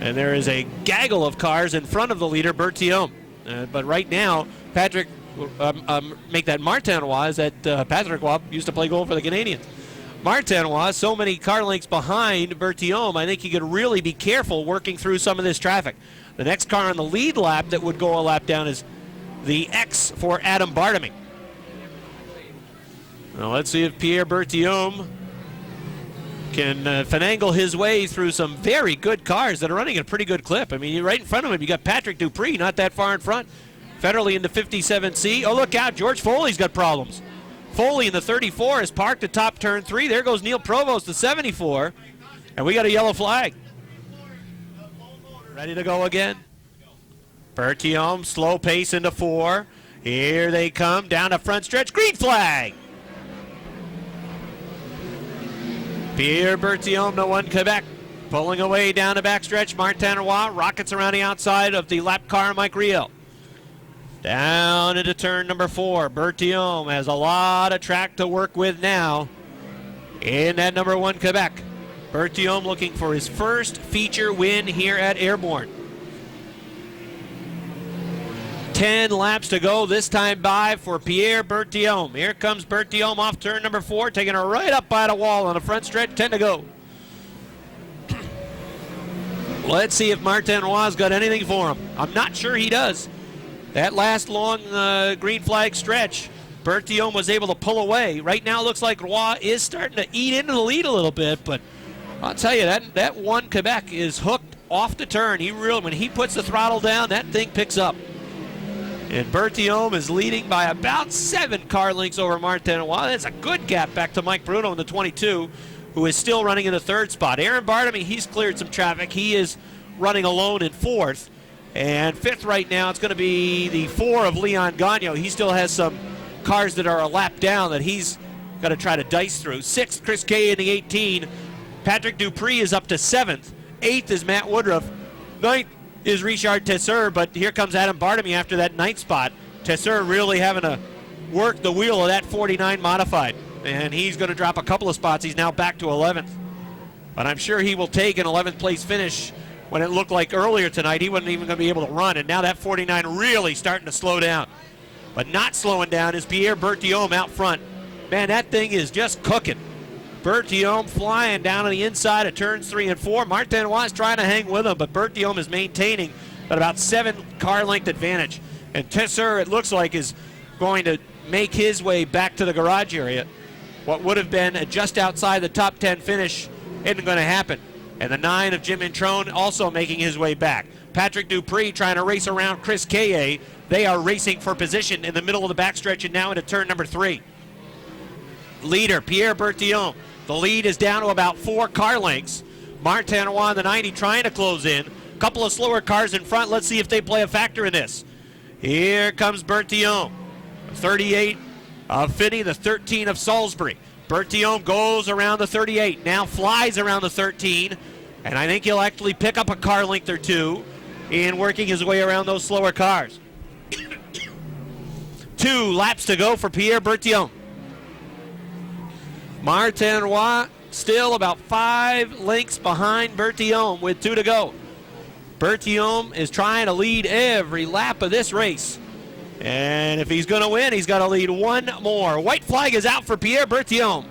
And there is a gaggle of cars in front of the leader, Berthiaume. But right now, Patrick... make that Martin Roy, is that Patrick Roy used to play goal for the Canadians. Martin Roy, so many car lengths behind Berthiaume, I think he could really be careful working through some of this traffic. The next car on the lead lap that would go a lap down is the X for Adam Bartamy. Well, let's see if Pierre Berthiaume can finagle his way through some very good cars that are running at a pretty good clip. I mean, right in front of him, you got Patrick Dupree, not that far in front. Federally in the 57C. Oh, look out, George Foley's got problems. Foley in the 34 is parked at top turn 3. There goes Neil Provost, the 74. And we got a yellow flag. Ready to go again. Berthiaume, slow pace into 4. Here they come, down the front stretch. Green flag! Pierre Berthiaume, no one Quebec. Pulling away down the backstretch. Martin Roy rockets around the outside of the lap car, Mike Riel. Down into turn number 4. Berthiaume has a lot of track to work with now in that number 1 Quebec. Berthiaume looking for his first feature win here at Airborne. 10 laps to go, this time by for Pierre Berthiaume. Here comes Berthiaume off turn number 4, taking her right up by the wall on the front stretch, 10 to go. Let's see if Martin Roy's got anything for him. I'm not sure he does. That last long green flag stretch, Berthiaume was able to pull away. Right now it looks like Roy is starting to eat into the lead a little bit, but I'll tell you, that 1 Quebec is hooked off the turn. When he puts the throttle down, that thing picks up. And Berthiaume is leading by about 7 car lengths over Martin Roy. That's a good gap back to Mike Bruno in the 22, who is still running in the 3rd spot. Aaron Bartamy, he's cleared some traffic. He is running alone in 4th. And 5th right now, it's going to be the 4 of Leon Gagnon. He still has some cars that are a lap down that he's got to try to dice through. 6th, Chris Kay in the 18. Patrick Dupree is up to 7th. 8th is Matt Woodruff. 9th is Richard Tesseur, but here comes Adam Bartamy after that 9th spot. Tesseur really having to work the wheel of that 49 modified, and he's going to drop a couple of spots. He's now back to 11th, but I'm sure he will take an 11th place finish when it looked like earlier tonight he wasn't even going to be able to run, and now that 49 really starting to slow down. But not slowing down is Pierre Berthiaume out front. Man, that thing is just cooking. Berthiaume flying down on the inside of turns 3 and 4. Martin Roy trying to hang with him, but Berthiaume is maintaining at about 7 car length advantage. And Tesseur, it looks like, is going to make his way back to the garage area. What would have been just outside the top 10 finish isn't going to happen. And the 9 of Jim Introne also making his way back. Patrick Dupree trying to race around Chris Kaye. They are racing for position in the middle of the backstretch and now into turn number 3. Leader, Pierre Berthiaume. The lead is down to about 4 car lengths. Martin Roy in the 90 trying to close in. A couple of slower cars in front. Let's see if they play a factor in this. Here comes Berthiaume. 38 of Finney, the 13 of Salisbury. Berthiaume goes around the 38, now flies around the 13, and I think he'll actually pick up a car length or 2 in working his way around those slower cars. 2 laps to go for Pierre Berthiaume. Martin Roy still about 5 lengths behind Berthiaume with 2 to go. Berthiaume is trying to lead every lap of this race. And if he's going to win, he's got to lead 1 more. White flag is out for Pierre Berthiaume.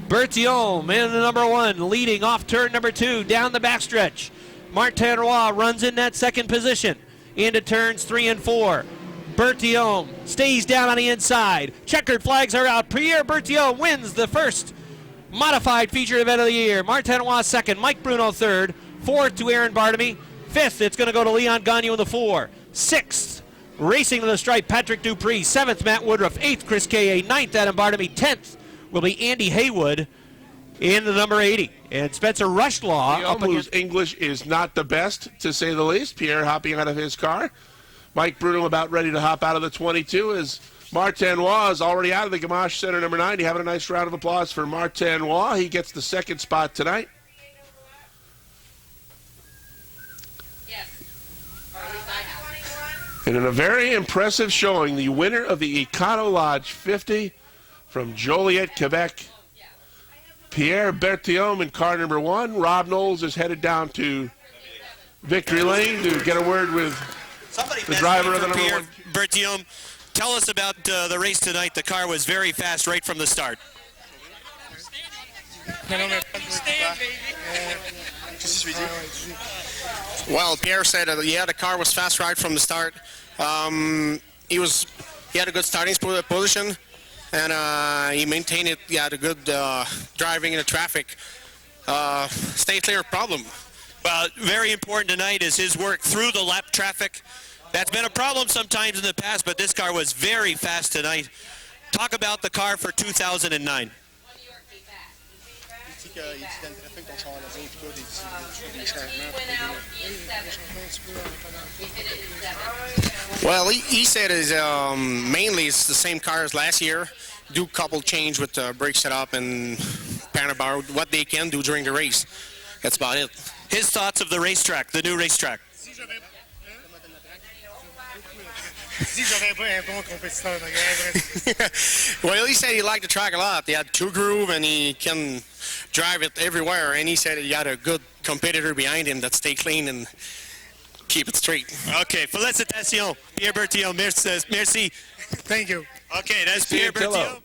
Berthiaume in the number 1, leading off turn number 2, down the backstretch. Martin Roy runs in that 2nd position into turns 3 and 4. Berthiaume stays down on the inside. Checkered flags are out. Pierre Berthiaume wins the first modified featured event of the year. Martin Roy 2nd, Mike Bruno 3rd, 4th to Aaron Bartamy. 5th, it's going to go to Leon Gagnon in the 4. 6th, racing to the stripe, Patrick Dupree. 7th, Matt Woodruff. 8th, Chris Kaye. 9th, Adam Bartamy. 10th will be Andy Haywood in the number 80. And Spencer Rushlaw up whose English is not the best, to say the least. Pierre hopping out of his car. Mike Bruno about ready to hop out of the 22 as Martin Roy is already out of the Gamache Center number 90. Having a nice round of applause for Martin Roy. He gets the 2nd spot tonight. And in a very impressive showing, the winner of the Econo Lodge 50 from Joliet, Quebec, Pierre Berthiaume in car number 1. Rob Knowles is headed down to Victory Lane to get a word with the driver of the number 1. Berthiaume, tell us about the race tonight. The car was very fast right from the start. Well, Pierre said that, yeah, the car was fast right from the start. He had a good starting position. and he maintained it. He had a good driving in the traffic. Stay clear problem. Well, very important tonight is his work through the lap traffic. That's been a problem sometimes in the past, but this car was very fast tonight. Talk about the car for 2009. Well, he said is mainly it's the same car as last year. Do a couple change with the brake setup and panel bar, what they can do during the race. That's about it. His thoughts of the racetrack, the new racetrack. Well, he said he liked the track a lot. He had 2 groove and he can drive it everywhere. And he said he had a good competitor behind him that stay clean and keep it straight. Okay, félicitations, Pierre Bertillon. Merci. Thank you. Okay, that's Pierre Bertillon.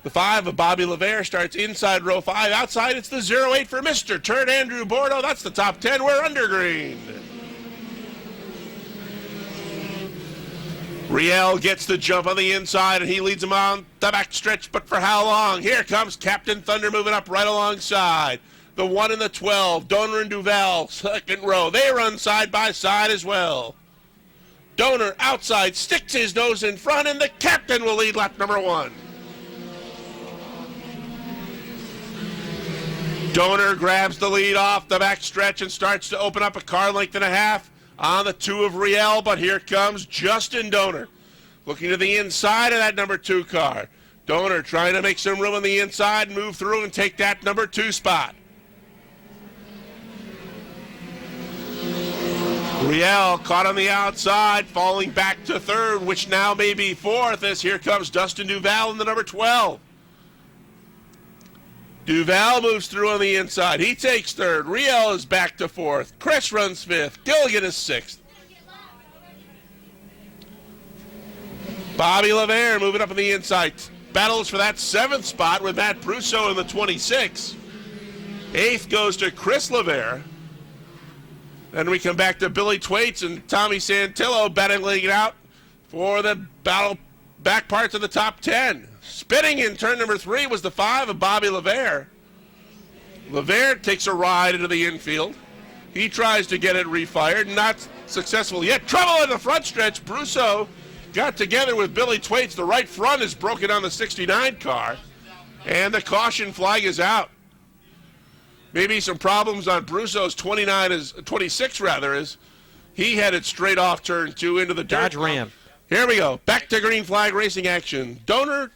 The 5 of Bobby Levere starts inside row 5. Outside, it's the 08 for Mr. Turd Andrew Bordeaux. That's the top 10. We're under green. Riel gets the jump on the inside, and he leads him on the back stretch, but for how long? Here comes Captain Thunder moving up right alongside. The 1 and the 12, Donor and Duval, second row. They run side by side as well. Donor outside, sticks his nose in front, and the captain will lead lap number 1. Donor grabs the lead off the back stretch and starts to open up a car length and a half on the 2 of Riel, but here comes Justin Donor looking to the inside of that number 2 car. Donor trying to make some room on the inside, move through and take that number 2 spot. Riel caught on the outside, falling back to 3rd, which now may be 4th, as here comes Dustin Duval in the number 12. Duval moves through on the inside. He takes 3rd. Riel is back to 4th. Chris runs 5th. Gilligan is 6th. Bobby Levere moving up on the inside. Battles for that 7th spot with Matt Prusso in the 26. 8th goes to Chris Levere. Then we come back to Billy Twaits and Tommy Santillo battling it out for the battle back parts of the top 10. Spinning in turn number 3 was the 5 of Bobby Levere. Levere takes a ride into the infield. He tries to get it refired, not successful yet. Trouble in the front stretch. Brusso got together with Billy Twaits. The right front is broken on the 69 car, and the caution flag is out. Maybe some problems on Brusso's 26 as he headed straight off turn 2 into the dirt. Dodge Ram. Here we go. Back to green flag racing action. Donor.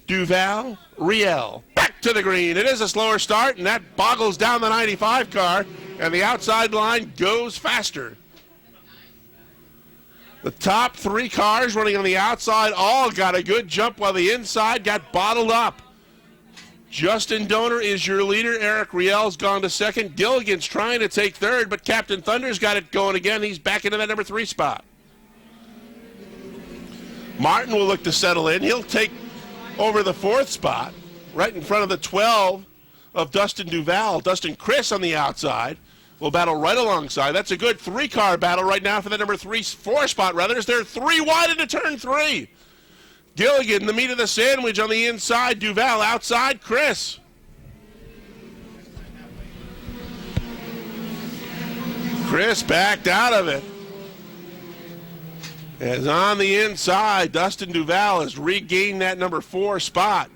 Duval, Riel. Back to the green. It is a slower start, and that boggles down the 95 car, and the outside line goes faster. The top 3 cars running on the outside all got a good jump while the inside got bottled up. Justin Donor is your leader. Eric Riel's gone to 2nd. Gilligan's trying to take 3rd, but Captain Thunder's got it going again. He's back into that number 3 spot. Martin will look to settle in. He'll take over the 4th spot, right in front of the 12 of Dustin Duval. Dustin Chris on the outside will battle right alongside. That's a good 3-car battle right now for the number 4 spot, rather, as they're 3 wide into turn 3. Gilligan, the meat of the sandwich on the inside. Duval outside. Chris. Chris backed out of it. As on the inside, Dustin Duval has regained that number 4 spot.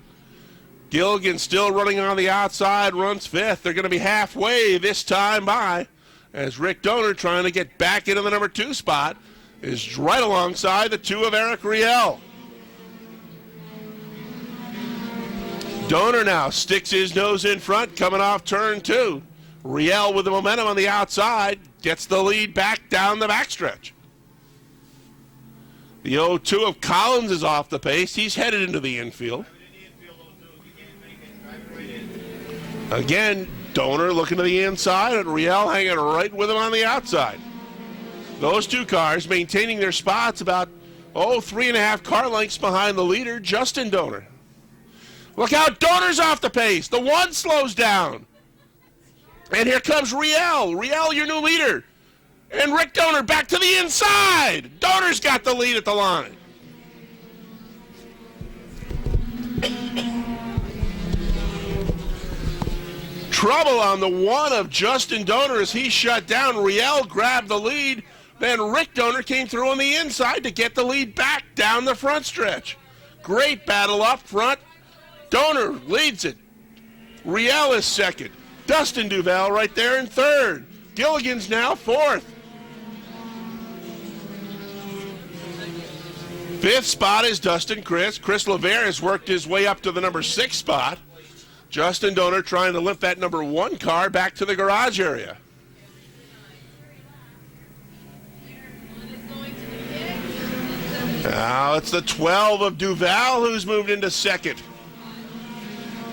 Gilligan still running on the outside, runs 5th. They're going to be halfway this time by, as Rick Donor, trying to get back into the number 2 spot, is right alongside the 2 of Eric Riel. Donor now sticks his nose in front, coming off turn 2. Riel with the momentum on the outside, gets the lead back down the backstretch. The 0-2 of Collins is off the pace. He's headed into the infield. Again, Donor looking to the inside, and Riel hanging right with him on the outside. Those 2 cars maintaining their spots about, 3.5 car lengths behind the leader, Justin Donor. Look out, Donor's off the pace. The 1 slows down. And here comes Riel. Riel, your new leader. And Rick Donor back to the inside. Donor's got the lead at the line. Trouble on the one of Justin Donor as he shut down. Riel grabbed the lead. Then Rick Donor came through on the inside to get the lead back down the front stretch. Great battle up front. Donor leads it. Riel is second. Dustin Duval right there in third. Gilligan's now fourth. Fifth spot is Dustin Chris. Chris LeVere has worked his way up to the number 6 spot. Justin Donor trying to lift that number 1 car back to the garage area. Now it's the 12 of Duval who's moved into second.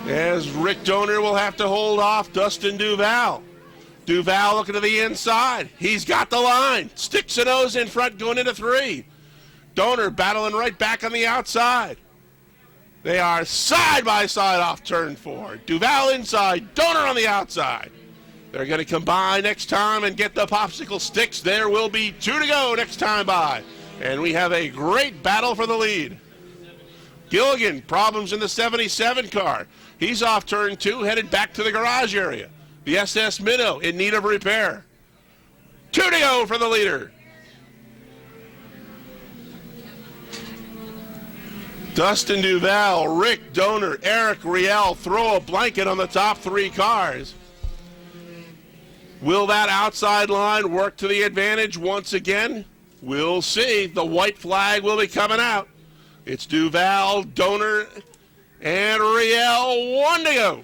As Rick Donor will have to hold off Dustin Duval. Duval looking to the inside. He's got the line. Sticks a nose in front going into 3. Donor battling right back on the outside. They are side by side off turn 4. Duval inside, Donor on the outside. They're going to combine next time and get the popsicle sticks. There will be 2 to go next time by. And we have a great battle for the lead. Gilligan, problems in the 77 car. He's off turn 2, headed back to the garage area. The SS Minnow in need of repair. 2 to go for the leader. Dustin Duval, Rick Donor, Eric Riel throw a blanket on the top 3 cars. Will that outside line work to the advantage once again? We'll see. The white flag will be coming out. It's Duval, Donor, and Riel. 1 to go.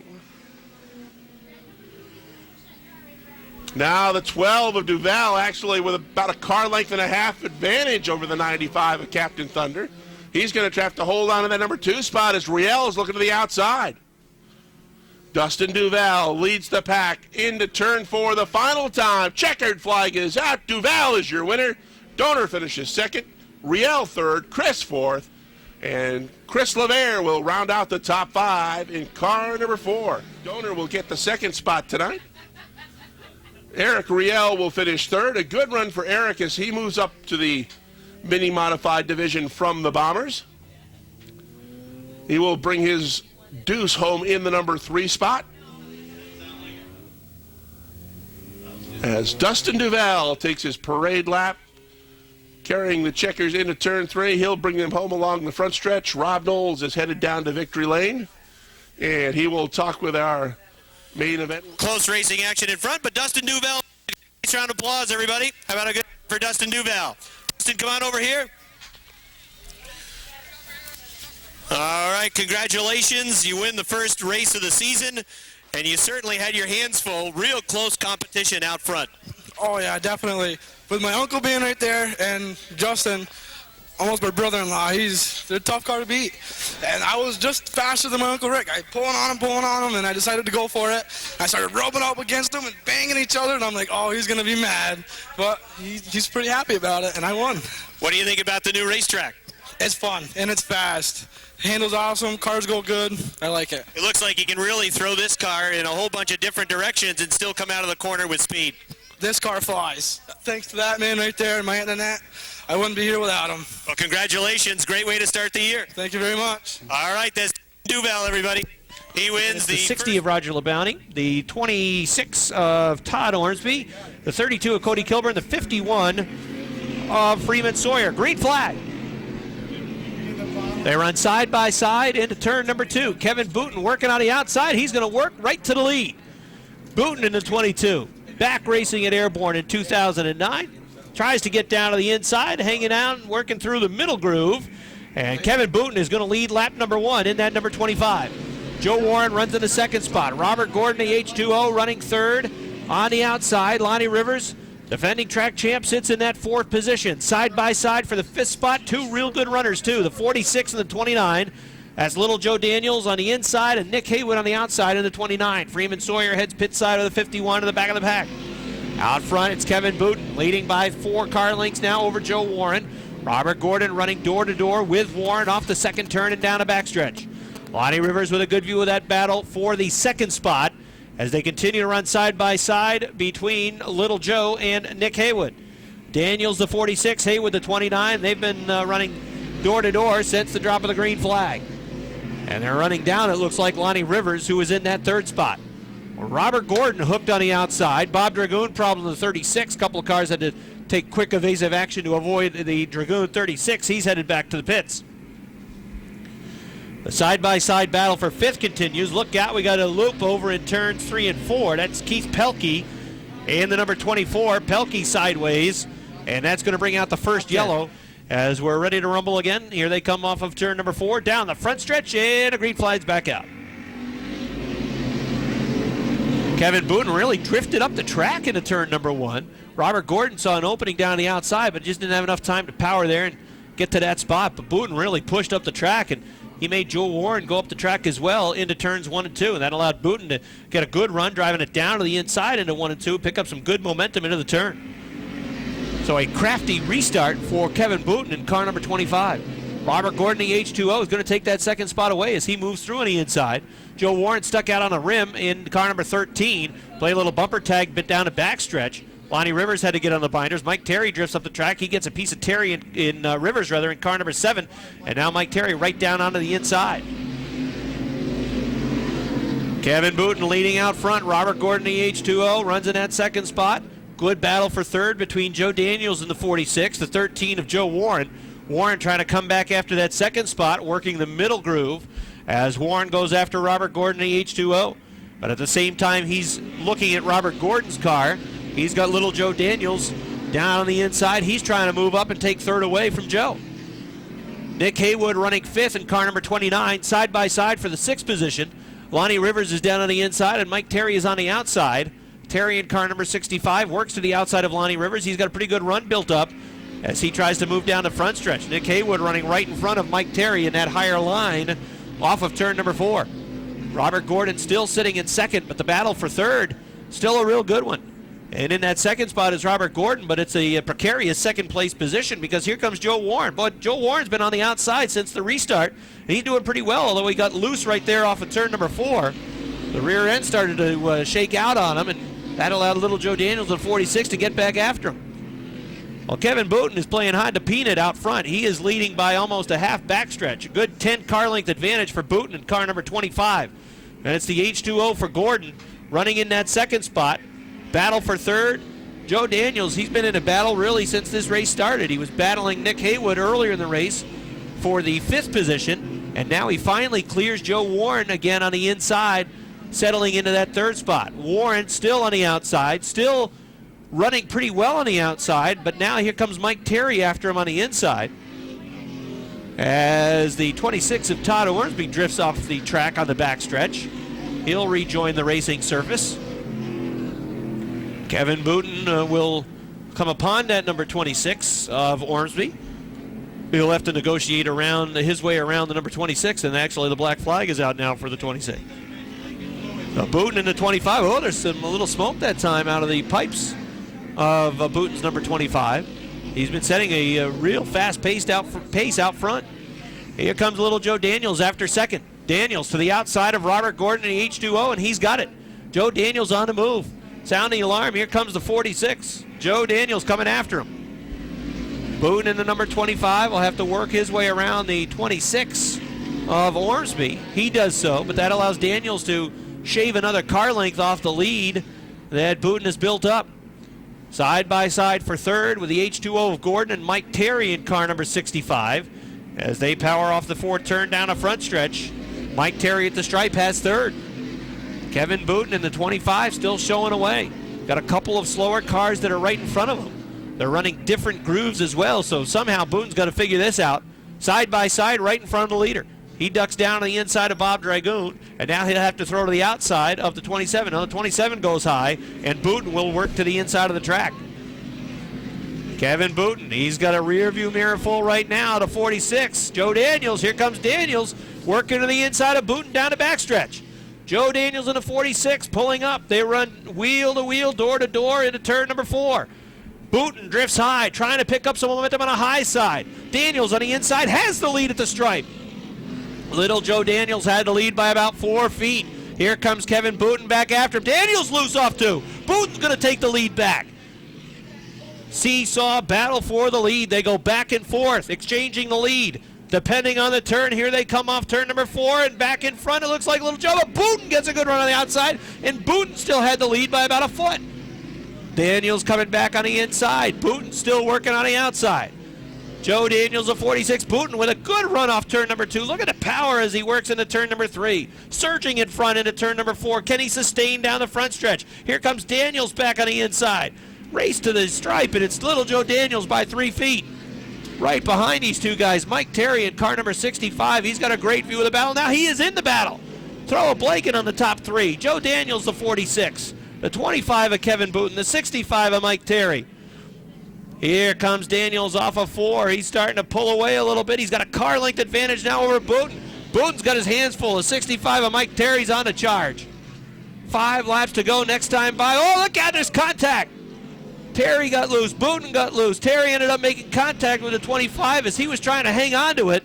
Now the 12 of Duval actually with about a car length and a half advantage over the 95 of Captain Thunder. He's going to have to hold on to that number 2 spot as Riel is looking to the outside. Dustin Duval leads the pack into turn 4 the final time. Checkered flag is out. Duval is your winner. Donor finishes second. Riel third. Chris fourth. And Chris LeVere will round out the top 5 in car number 4. Donor will get the 2nd spot tonight. Eric Riel will finish third. A good run for Eric as he moves up to the mini modified division from the Bombers. He will bring his deuce home in the number 3 spot. As Dustin Duval takes his parade lap, carrying the checkers into turn 3, he'll bring them home along the front stretch. Rob Knowles is headed down to victory lane, and he will talk with our main event. Close racing action in front, but Dustin Duval, nice round of applause, everybody. How about a good for Dustin Duval? Dustin, come on over here. All right, congratulations. You win the first race of the season, and you certainly had your hands full. Real close competition out front. Oh, yeah, definitely. With my uncle being right there and Justin, almost my brother-in-law, they're a tough car to beat. And I was just faster than my Uncle Rick. I pulling on him, and I decided to go for it. I started rubbing up against him and banging each other, and I'm like, oh, he's going to be mad. But he's pretty happy about it, and I won. What do you think about the new racetrack? It's fun, and it's fast. Handle's awesome, cars go good. I like it. It looks like you can really throw this car in a whole bunch of different directions and still come out of the corner with speed. This car flies. Thanks to that man right there, my internet. I wouldn't be here without him. Well, congratulations. Great way to start the year. Thank you very much. All right, that's Duval, everybody. He wins the 60 of Roger LeBounty, the 26 of Todd Ormsby, the 32 of Cody Kilburn, the 51 of Freeman Sawyer. Green flag. They run side by side into turn number 2. Kevin Booten working on the outside. He's going to work right to the lead. Booten in the 22. Back racing at Airborne in 2009. Tries to get down to the inside, hanging out and working through the middle groove. And Kevin Booten is going to lead lap number 1 in that number 25. Joe Warren runs in the 2nd spot. Robert Gordon, the H2O, running 3rd on the outside. Lonnie Rivers, defending track champ, sits in that 4th position. Side by side for the 5th spot. 2 real good runners, too. The 46 and the 29. As Little Joe Daniels on the inside and Nick Haywood on the outside in the 29. Freeman Sawyer heads pit side of the 51 to the back of the pack. Out front, it's Kevin Booten, leading by 4 car lengths now over Joe Warren. Robert Gordon running door-to-door with Warren off the 2nd turn and down a backstretch. Lonnie Rivers with a good view of that battle for the 2nd spot as they continue to run side by side between Little Joe and Nick Haywood. Daniels the 46, Haywood the 29. They've been running door-to-door since the drop of the green flag. And they're running down, it looks like, Lonnie Rivers, who is in that 3rd spot. Robert Gordon hooked on the outside. Bob Dragoon problem in the 36. A couple of cars had to take quick evasive action to avoid the Dragoon 36. He's headed back to the pits. The side-by-side battle for 5th continues. Look out, we got a loop over in turns 3 and 4. That's Keith Pelkey and the number 24. Pelkey sideways, and that's going to bring out the first yellow as we're ready to rumble again. Here they come off of turn number 4, down the front stretch, and a green flags back out. Kevin Booten really drifted up the track into turn number 1. Robert Gordon saw an opening down the outside, but just didn't have enough time to power there and get to that spot. But Booten really pushed up the track, and he made Joe Warren go up the track as well into turns 1 and 2, and that allowed Booten to get a good run, driving it down to the inside into 1 and 2, pick up some good momentum into the turn. So a crafty restart for Kevin Booten in car number 25. Robert Gordon, the H2O, is going to take that second spot away as he moves through on the inside. Joe Warren stuck out on the rim in car number 13. Play a little bumper tag, bit down the backstretch. Lonnie Rivers had to get on the binders. Mike Terry drifts up the track. He gets a piece of Terry in Rivers in car number 7. And now Mike Terry right down onto the inside. Kevin Booten leading out front. Robert Gordon, the H2O, runs in that second spot. Good battle for third between Joe Daniels and the 46, the 13 of Joe Warren. Warren trying to come back after that second spot, working the middle groove as Warren goes after Robert Gordon, the H2O. But at the same time, he's looking at Robert Gordon's car. He's got little Joe Daniels down on the inside. He's trying to move up and take third away from Joe. Nick Haywood running 5th in car number 29, side by side for the 6th position. Lonnie Rivers is down on the inside, and Mike Terry is on the outside. Terry in car number 65 works to the outside of Lonnie Rivers. He's got a pretty good run built up as he tries to move down the front stretch. Nick Haywood running right in front of Mike Terry in that higher line off of turn number 4. Robert Gordon still sitting in second, but the battle for third, still a real good one. And in that second spot is Robert Gordon, but it's a precarious second place position because here comes Joe Warren. But Joe Warren's been on the outside since the restart, and he's doing pretty well, although he got loose right there off of turn number 4. The rear end started to shake out on him, and that allowed little Joe Daniels at 46 to get back after him. Well, Kevin Booten is playing hide to peanut out front. He is leading by almost a half backstretch. A good 10 car length advantage for Booten in car number 25. And it's the H2O for Gordon running in that second spot. Battle for third. Joe Daniels, he's been in a battle really since this race started. He was battling Nick Haywood earlier in the race for the 5th position, and now he finally clears Joe Warren again on the inside, settling into that third spot. Warren still on the outside, still running pretty well on the outside, but now here comes Mike Terry after him on the inside as the 26 of Todd Ormsby drifts off the track on the backstretch. He'll rejoin the racing surface. Kevin Booten will come upon that number 26 of Ormsby. He'll have to negotiate around his way around the number 26, and actually the black flag is out now for the 26. Now Booten in the 25. Oh, there's a little smoke that time out of the pipes of Booten's number 25. He's been setting a real fast pace out front. Here comes little Joe Daniels after second. Daniels to the outside of Robert Gordon in the H2O, and he's got it. Joe Daniels on the move. Sounding alarm, here comes the 46. Joe Daniels coming after him. Booten in the number 25 will have to work his way around the 26 of Ormsby. He does so, but that allows Daniels to shave another car length off the lead that Booten has built up. Side by side for third with the H2O of Gordon and Mike Terry in car number 65 as they power off the 4th turn down a front stretch. Mike Terry at the stripe has third. Kevin Booten in the 25 still showing away. Got a couple of slower cars that are right in front of him. They're running different grooves as well, so somehow Booten's got to figure this out. Side by side right in front of the leader. He ducks down on the inside of Bob Dragoon, and now he'll have to throw to the outside of the 27. Now the 27 goes high, and Booten will work to the inside of the track. Kevin Booten, he's got a rear view mirror full right now to 46. Joe Daniels, here comes Daniels, working to the inside of Booten down the backstretch. Joe Daniels in the 46 pulling up. They run wheel to wheel, door to door into turn number 4. Booten drifts high, trying to pick up some momentum on a high side. Daniels on the inside has the lead at the stripe. Little Joe Daniels had the lead by about 4 feet. Here comes Kevin Booten back after him. Daniels loose off 2. Booten's going to take the lead back. Seesaw battle for the lead. They go back and forth, exchanging the lead. Depending on the turn, here they come off turn number 4, and back in front it looks like Little Joe, but Booten gets a good run on the outside, and Booten still had the lead by about a foot. Daniels coming back on the inside. Booten still working on the outside. Joe Daniels of 46. Booten with a good run off turn number 2. Look at the power as he works into turn number 3. Surging in front into turn number 4. Can he sustain down the front stretch? Here comes Daniels back on the inside. Race to the stripe, and it's Little Joe Daniels by 3 feet. Right behind these two guys, Mike Terry in car number 65. He's got a great view of the battle. Now he is in the battle. Throw a blanket on the top 3. Joe Daniels, the 46. The 25 of Kevin Booten. The 65 of Mike Terry. Here comes Daniels off of 4. He's starting to pull away a little bit. He's got a car length advantage now over Booten. Booten's got his hands full. The 65 of Mike Terry's on the charge. 5 laps to go next time by. Oh, look out, there's contact. Terry got loose. Booten got loose. Terry ended up making contact with the 25 as he was trying to hang on to it.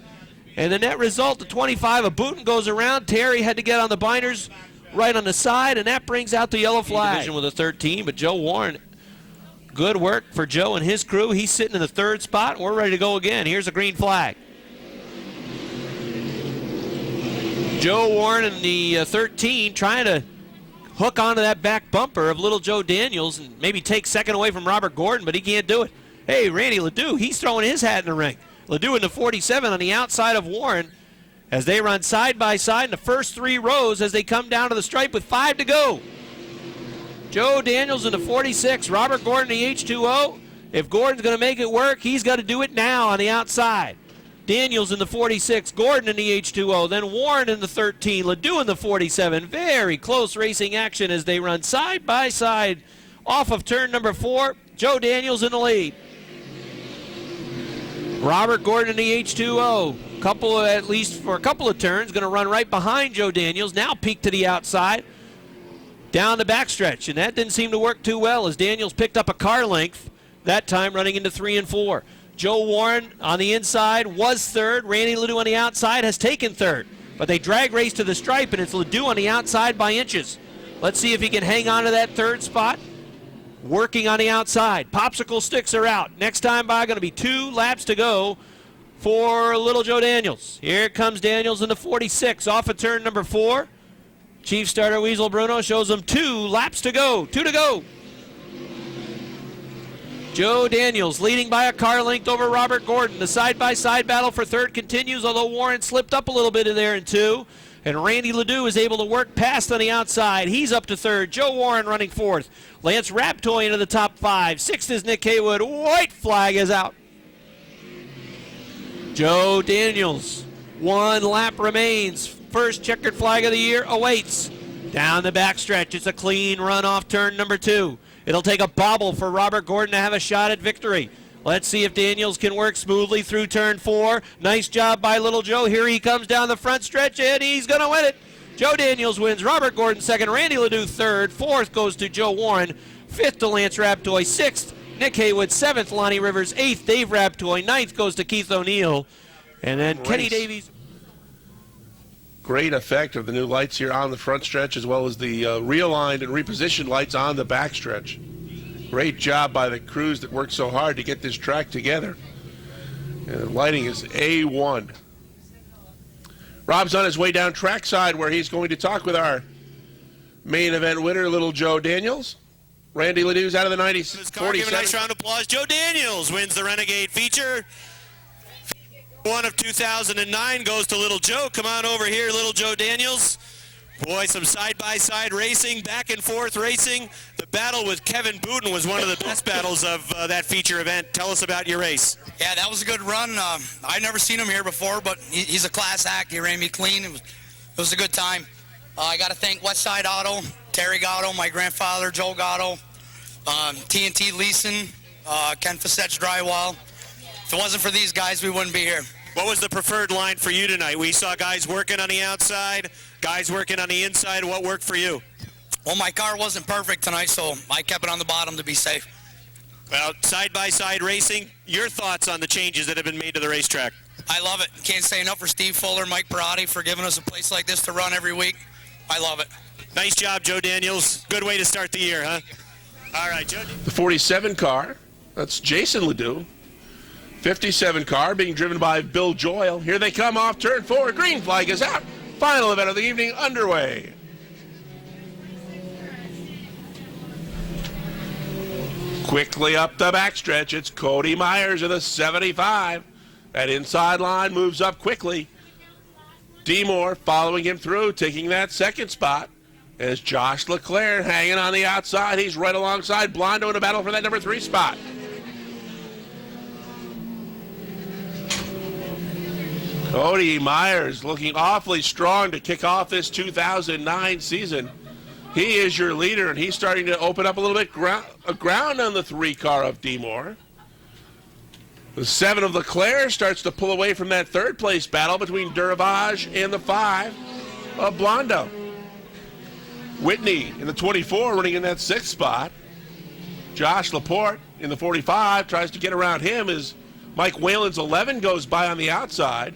And the net result, the 25 of Booten goes around. Terry had to get on the binders right on the side, and that brings out the yellow flag. Division with a 13, but Joe Warren, good work for Joe and his crew. He's sitting in the 3rd spot, and we're ready to go again. Here's a green flag. Joe Warren in the 13 trying to hook onto that back bumper of Little Joe Daniels and maybe take second away from Robert Gordon, but he can't do it. Hey, Randy Ledoux, he's throwing his hat in the ring. Ledoux in the 47 on the outside of Warren as they run side by side in the first 3 rows as they come down to the stripe with 5 to go. Joe Daniels in the 46, Robert Gordon in the H2O. If Gordon's going to make it work, he's got to do it now on the outside. Daniels in the 46, Gordon in the H2O, then Warren in the 13, Ledoux in the 47. Very close racing action as they run side by side off of turn number 4. Joe Daniels in the lead. Robert Gordon in the H2O, at least for a couple of turns, going to run right behind Joe Daniels. Now peek to the outside, down the backstretch, and that didn't seem to work too well as Daniels picked up a car length, that time running into 3 and 4. Joe Warren on the inside was 3rd. Randy Ledoux on the outside has taken 3rd. But they drag race to the stripe, and it's Ledoux on the outside by inches. Let's see if he can hang on to that 3rd spot. Working on the outside. Popsicle sticks are out. Next time by, going to be 2 laps to go for Little Joe Daniels. Here comes Daniels in the 46 off of turn number 4. Chief starter Weasel Bruno shows him 2 laps to go. 2 to go. Joe Daniels leading by a car length over Robert Gordon. The side-by-side battle for 3rd continues, although Warren slipped up a little bit in there in 2. And Randy Ledoux is able to work past on the outside. He's up to 3rd. Joe Warren running 4th. Lance Raptoy into the top 5. 6th is Nick Haywood. White flag is out. Joe Daniels. 1 lap remains. First checkered flag of the year awaits. Down the backstretch, it's a clean run off turn number 2. It'll take a bobble for Robert Gordon to have a shot at victory. Let's see if Daniels can work smoothly through turn 4. Nice job by Little Joe. Here he comes down the front stretch, and he's going to win it. Joe Daniels wins. Robert Gordon 2nd. Randy Ledoux 3rd. 4th goes to Joe Warren. 5th to Lance Raptoy. 6th, Nick Haywood. 7th, Lonnie Rivers. 8th, Dave Raptoy. 9th goes to Keith O'Neill. And then Kenny Davies. Great effect of the new lights here on the front stretch, as well as the realigned and repositioned lights on the back stretch. Great job by the crews that worked so hard to get this track together. And the lighting is A1. Rob's on his way down trackside where he's going to talk with our main event winner, Little Joe Daniels. Randy Ledoux's out of the 47. Give a nice round of applause. Joe Daniels wins the Renegade feature. 1 of 2009 goes to Little Joe. Come on over here, Little Joe Daniels. Boy, some side-by-side racing, back and forth racing. The battle with Kevin Booten was one of the best battles of that feature event. Tell us about your race. Yeah, that was a good run. I've never seen him here before, but he's a class act. He ran me clean. It was a good time. I got to thank Westside Auto, Terry Gatto, my grandfather, Joe Gatto, TNT Leeson, Ken Facette's Drywall. If it wasn't for these guys, we wouldn't be here. What was the preferred line for you tonight? We saw guys working on the outside, guys working on the inside. What worked for you? Well, my car wasn't perfect tonight, so I kept it on the bottom to be safe. Well, side-by-side racing, your thoughts on the changes that have been made to the racetrack? I love it. Can't say enough for Steve Fuller, Mike Perotti for giving us a place like this to run every week. I love it. Nice job, Joe Daniels. Good way to start the year, huh? All right, Joe. The 47 car, that's Jason Ledoux. 57 car being driven by Bill Joyle. Here they come off turn 4. Green flag is out. Final event of the evening underway. Quickly up the backstretch, it's Cody Myers in the 75. That inside line moves up quickly. DeMoor following him through, taking that second spot. As Josh Leclerc hanging on the outside. He's right alongside Blondo in a battle for that number 3 spot. Cody Myers looking awfully strong to kick off this 2009 season. He is your leader, and he's starting to open up a little bit ground on the 3 car of DeMoor. The 7 of Leclerc starts to pull away from that third place battle between Duravage and the 5 of Blondo. Whitney in the 24 running in that 6th spot. Josh Laporte in the 45 tries to get around him as Mike Whalen's 11 goes by on the outside.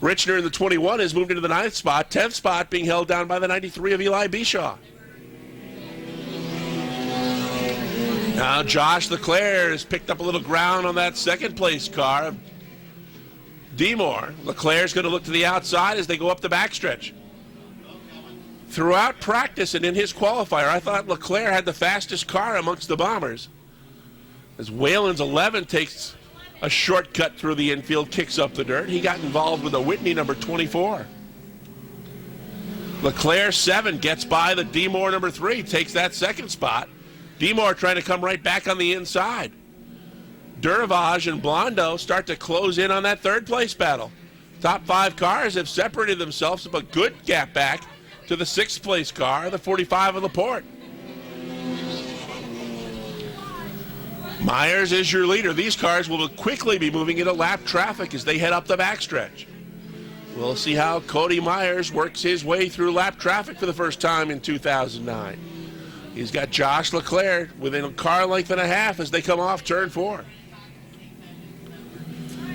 Richner in the 21 has moved into the 9th spot. 10th spot being held down by the 93 of Eli Bishaw. Now Josh Leclerc has picked up a little ground on that second place car of DeMoor. Leclerc's going to look to the outside as they go up the backstretch. Throughout practice and in his qualifier, I thought Leclerc had the fastest car amongst the Bombers. As Whalen's 11 takes a shortcut through the infield, kicks up the dirt. He got involved with a Whitney number 24. Leclerc 7 gets by the DeMoor number 3, takes that second spot. DeMoor trying to come right back on the inside. Duravage and Blondo start to close in on that third place battle. Top 5 cars have separated themselves with a good gap back to the 6th place car, the 45 of Laporte. Myers is your leader. These cars will quickly be moving into lap traffic as they head up the backstretch. We'll see how Cody Myers works his way through lap traffic for the first time in 2009. He's got Josh Leclerc within a car length and a half as they come off turn 4.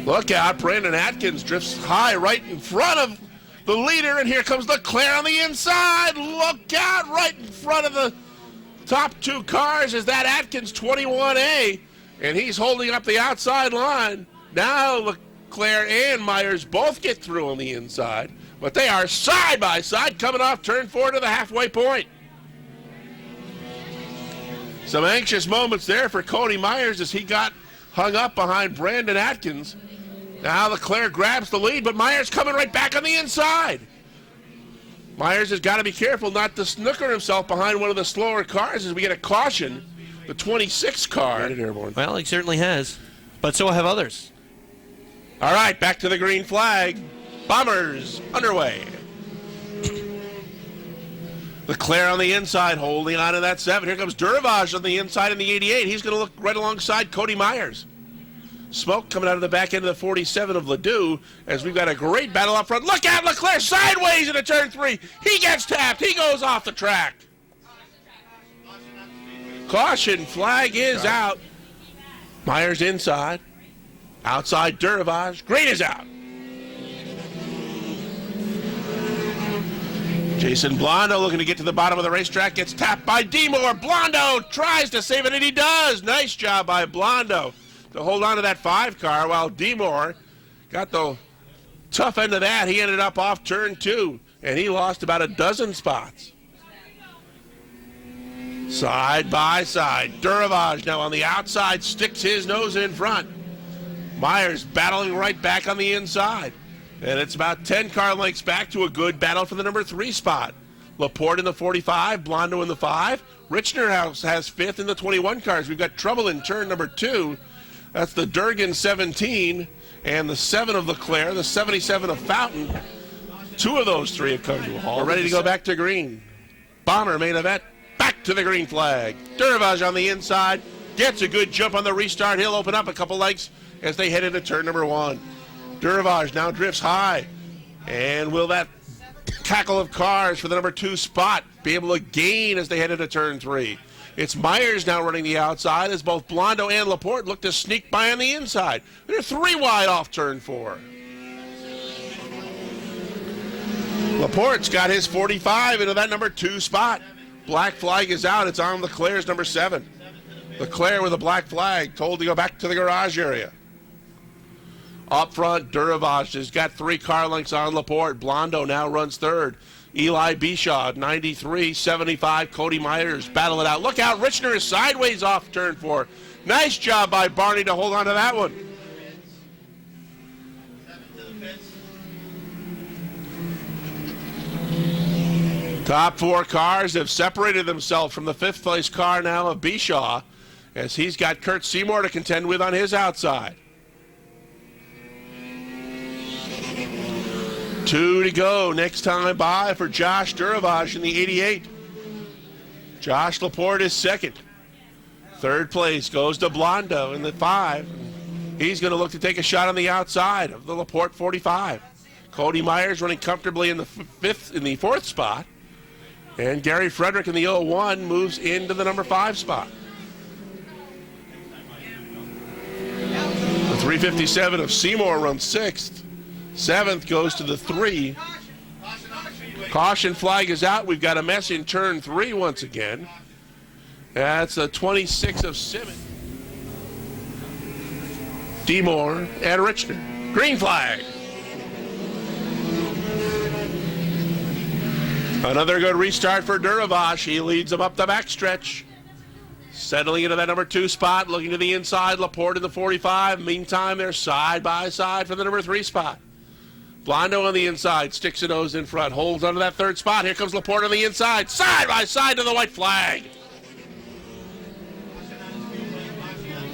Look out, Brandon Atkins drifts high right in front of the leader, and here comes Leclerc on the inside. Look out, right in front of the top 2 cars is that Atkins 21A, and he's holding up the outside line. Now Leclerc and Myers both get through on the inside, but they are side by side coming off turn 4 to the halfway point. Some anxious moments there for Cody Myers as he got hung up behind Brandon Atkins. Now Leclerc grabs the lead, but Myers coming right back on the inside. Myers has got to be careful not to snooker himself behind one of the slower cars as we get a caution. The 26 car at Airborne. Well, he certainly has, but so have others. All right, back to the green flag. Bombers underway. Leclerc on the inside, holding on to that 7. Here comes Duravage on the inside in the 88. He's going to look right alongside Cody Myers. Smoke coming out of the back end of the 47 of Ledoux as we've got a great battle up front. Look out, Leclerc sideways into turn 3. He gets tapped. He goes off the track. Caution flag is out. Myers inside. Outside Duravage. Green is out. Jason Blondo looking to get to the bottom of the racetrack. Gets tapped by DeMoor. Blondo tries to save it, and he does. Nice job by Blondo to hold on to that 5 car while DeMoor got the tough end of that. He ended up off turn 2, and he lost about a dozen spots. Side by side. Duravage now on the outside sticks his nose in front. Myers battling right back on the inside. And it's about 10 car lengths back to a good battle for the number 3 spot. Laporte in the 45, Blondo in the 5. Richner has 5th in the 21 cars. We've got trouble in turn number 2. That's the Durgan 17 and the 7 of Leclerc, the 77 of Fountain. 2 of those 3 have come to a halt. We're ready to go back to green. Bomber main event, back to the green flag. Duravage on the inside, gets a good jump on the restart. He'll open up a couple lengths as they head into turn number 1. Duravage now drifts high. And will that cackle of cars for the number 2 spot be able to gain as they head into turn 3? It's Myers now running the outside as both Blondo and Laporte look to sneak by on the inside. They're 3 wide off turn 4. Laporte's got his 45 into that number 2 spot. Black flag is out. It's on Leclerc's number 7. Leclerc with a black flag, told to go back to the garage area. Up front, Duravage has got 3 car lengths on Laporte. Blondo now runs third. Eli Bishaw, 93-75. Cody Myers battle it out. Look out, Richner is sideways off turn 4. Nice job by Barney to hold on to that one. Top 4 cars have separated themselves from the 5th place car now of Bishaw, as he's got Kurt Seymour to contend with on his outside. 2 to go. Next time by for Josh Duravage in the 88. Josh Laporte is second. 3rd place goes to Blondo in the 5. He's going to look to take a shot on the outside of the Laporte 45. Cody Myers running comfortably in the 4th spot. And Gary Frederick in the 01 moves into the number 5 spot. The 357 of Seymour runs 6th. 7th goes to the 3. Caution flag is out. We've got a mess in turn 3 once again. That's the 26 of Simmons. DeMoore and Richner. Green flag. Another good restart for Duravage. He leads them up the backstretch. Settling into that number 2 spot, looking to the inside. Laporte in the 45. Meantime, they're side by side for the number 3 spot. Blondo on the inside, sticks a nose in front, holds onto that 3rd spot. Here comes Laporte on the inside, side by side to the white flag.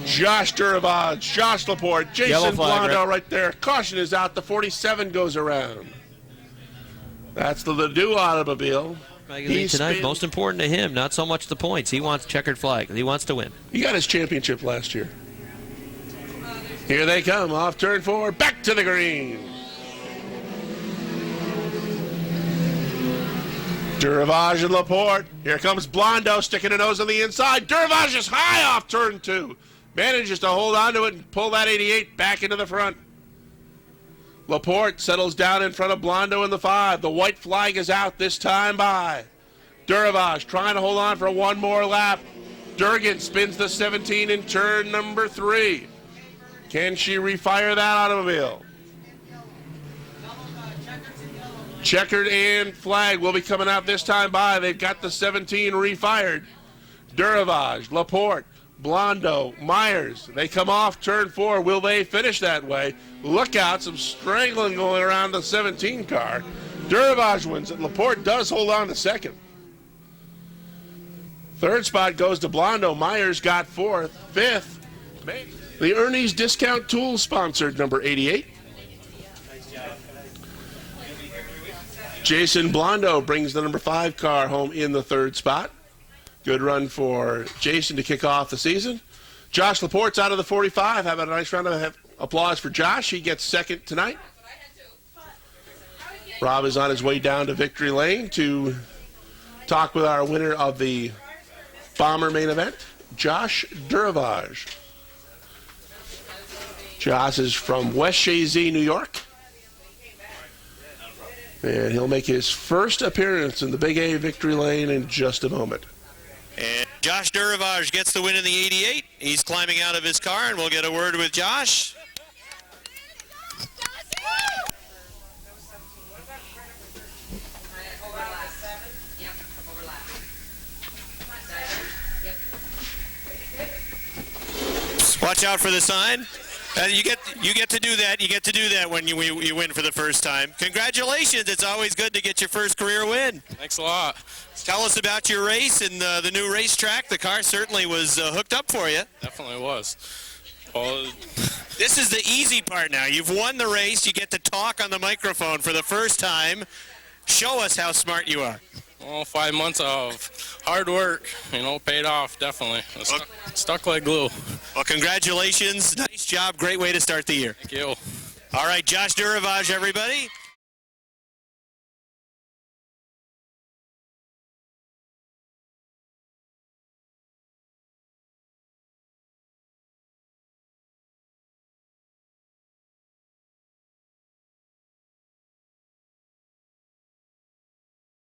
Josh Duravage, Josh Laporte, Jason Blondo right there. Caution is out. The 47 goes around. That's the Ledoux automobile. Tonight, most important to him, not so much the points. He wants checkered flag. He wants to win. He got his championship last year. Here they come, off turn 4, back to the green. Duravage and Laporte. Here comes Blondo sticking a nose on the inside. Duravage is high off turn 2. Manages to hold on to it and pull that 88 back into the front. Laporte settles down in front of Blondo in the 5. The white flag is out this time by Duravage, trying to hold on for one more lap. Durgan spins the 17 in turn number 3. Can she refire that automobile? Checkered and flag will be coming out this time by. They've got the 17 refired. Duravage, Laporte, Blondo, Myers. They come off turn 4. Will they finish that way? Look out, some strangling going around the 17 car. Duravage wins it. Laporte does hold on to 2nd. 3rd spot goes to Blondo. Myers got 4th. 5th, the Ernie's Discount Tools sponsored number 88. Jason Blondo brings the number 5 car home in the 3rd spot. Good run for Jason to kick off the season. Josh Laporte's out of the 45. How about a nice round of applause for Josh? He gets 2nd tonight. Rob is on his way down to Victory Lane to talk with our winner of the Bomber main event, Josh Duravage. Josh is from West Shazy, New York. And he'll make his first appearance in the Big A Victory Lane in just a moment. And Josh Duravage gets the win in the 88. He's climbing out of his car, and we'll get a word with Josh. Watch out for the sign. You get to do that. You get to do that when you win for the first time. Congratulations! It's always good to get your first career win. Thanks a lot. Tell us about your race and the new racetrack. The car certainly was hooked up for you. Definitely was. Well, this is the easy part now. You've won the race. You get to talk on the microphone for the first time. Show us how smart you are. well, 5 months of hard work, paid off, definitely. Stuck like glue. Well, congratulations. Nice job. Great way to start the year. Thank you. All right, Josh Duravage, everybody.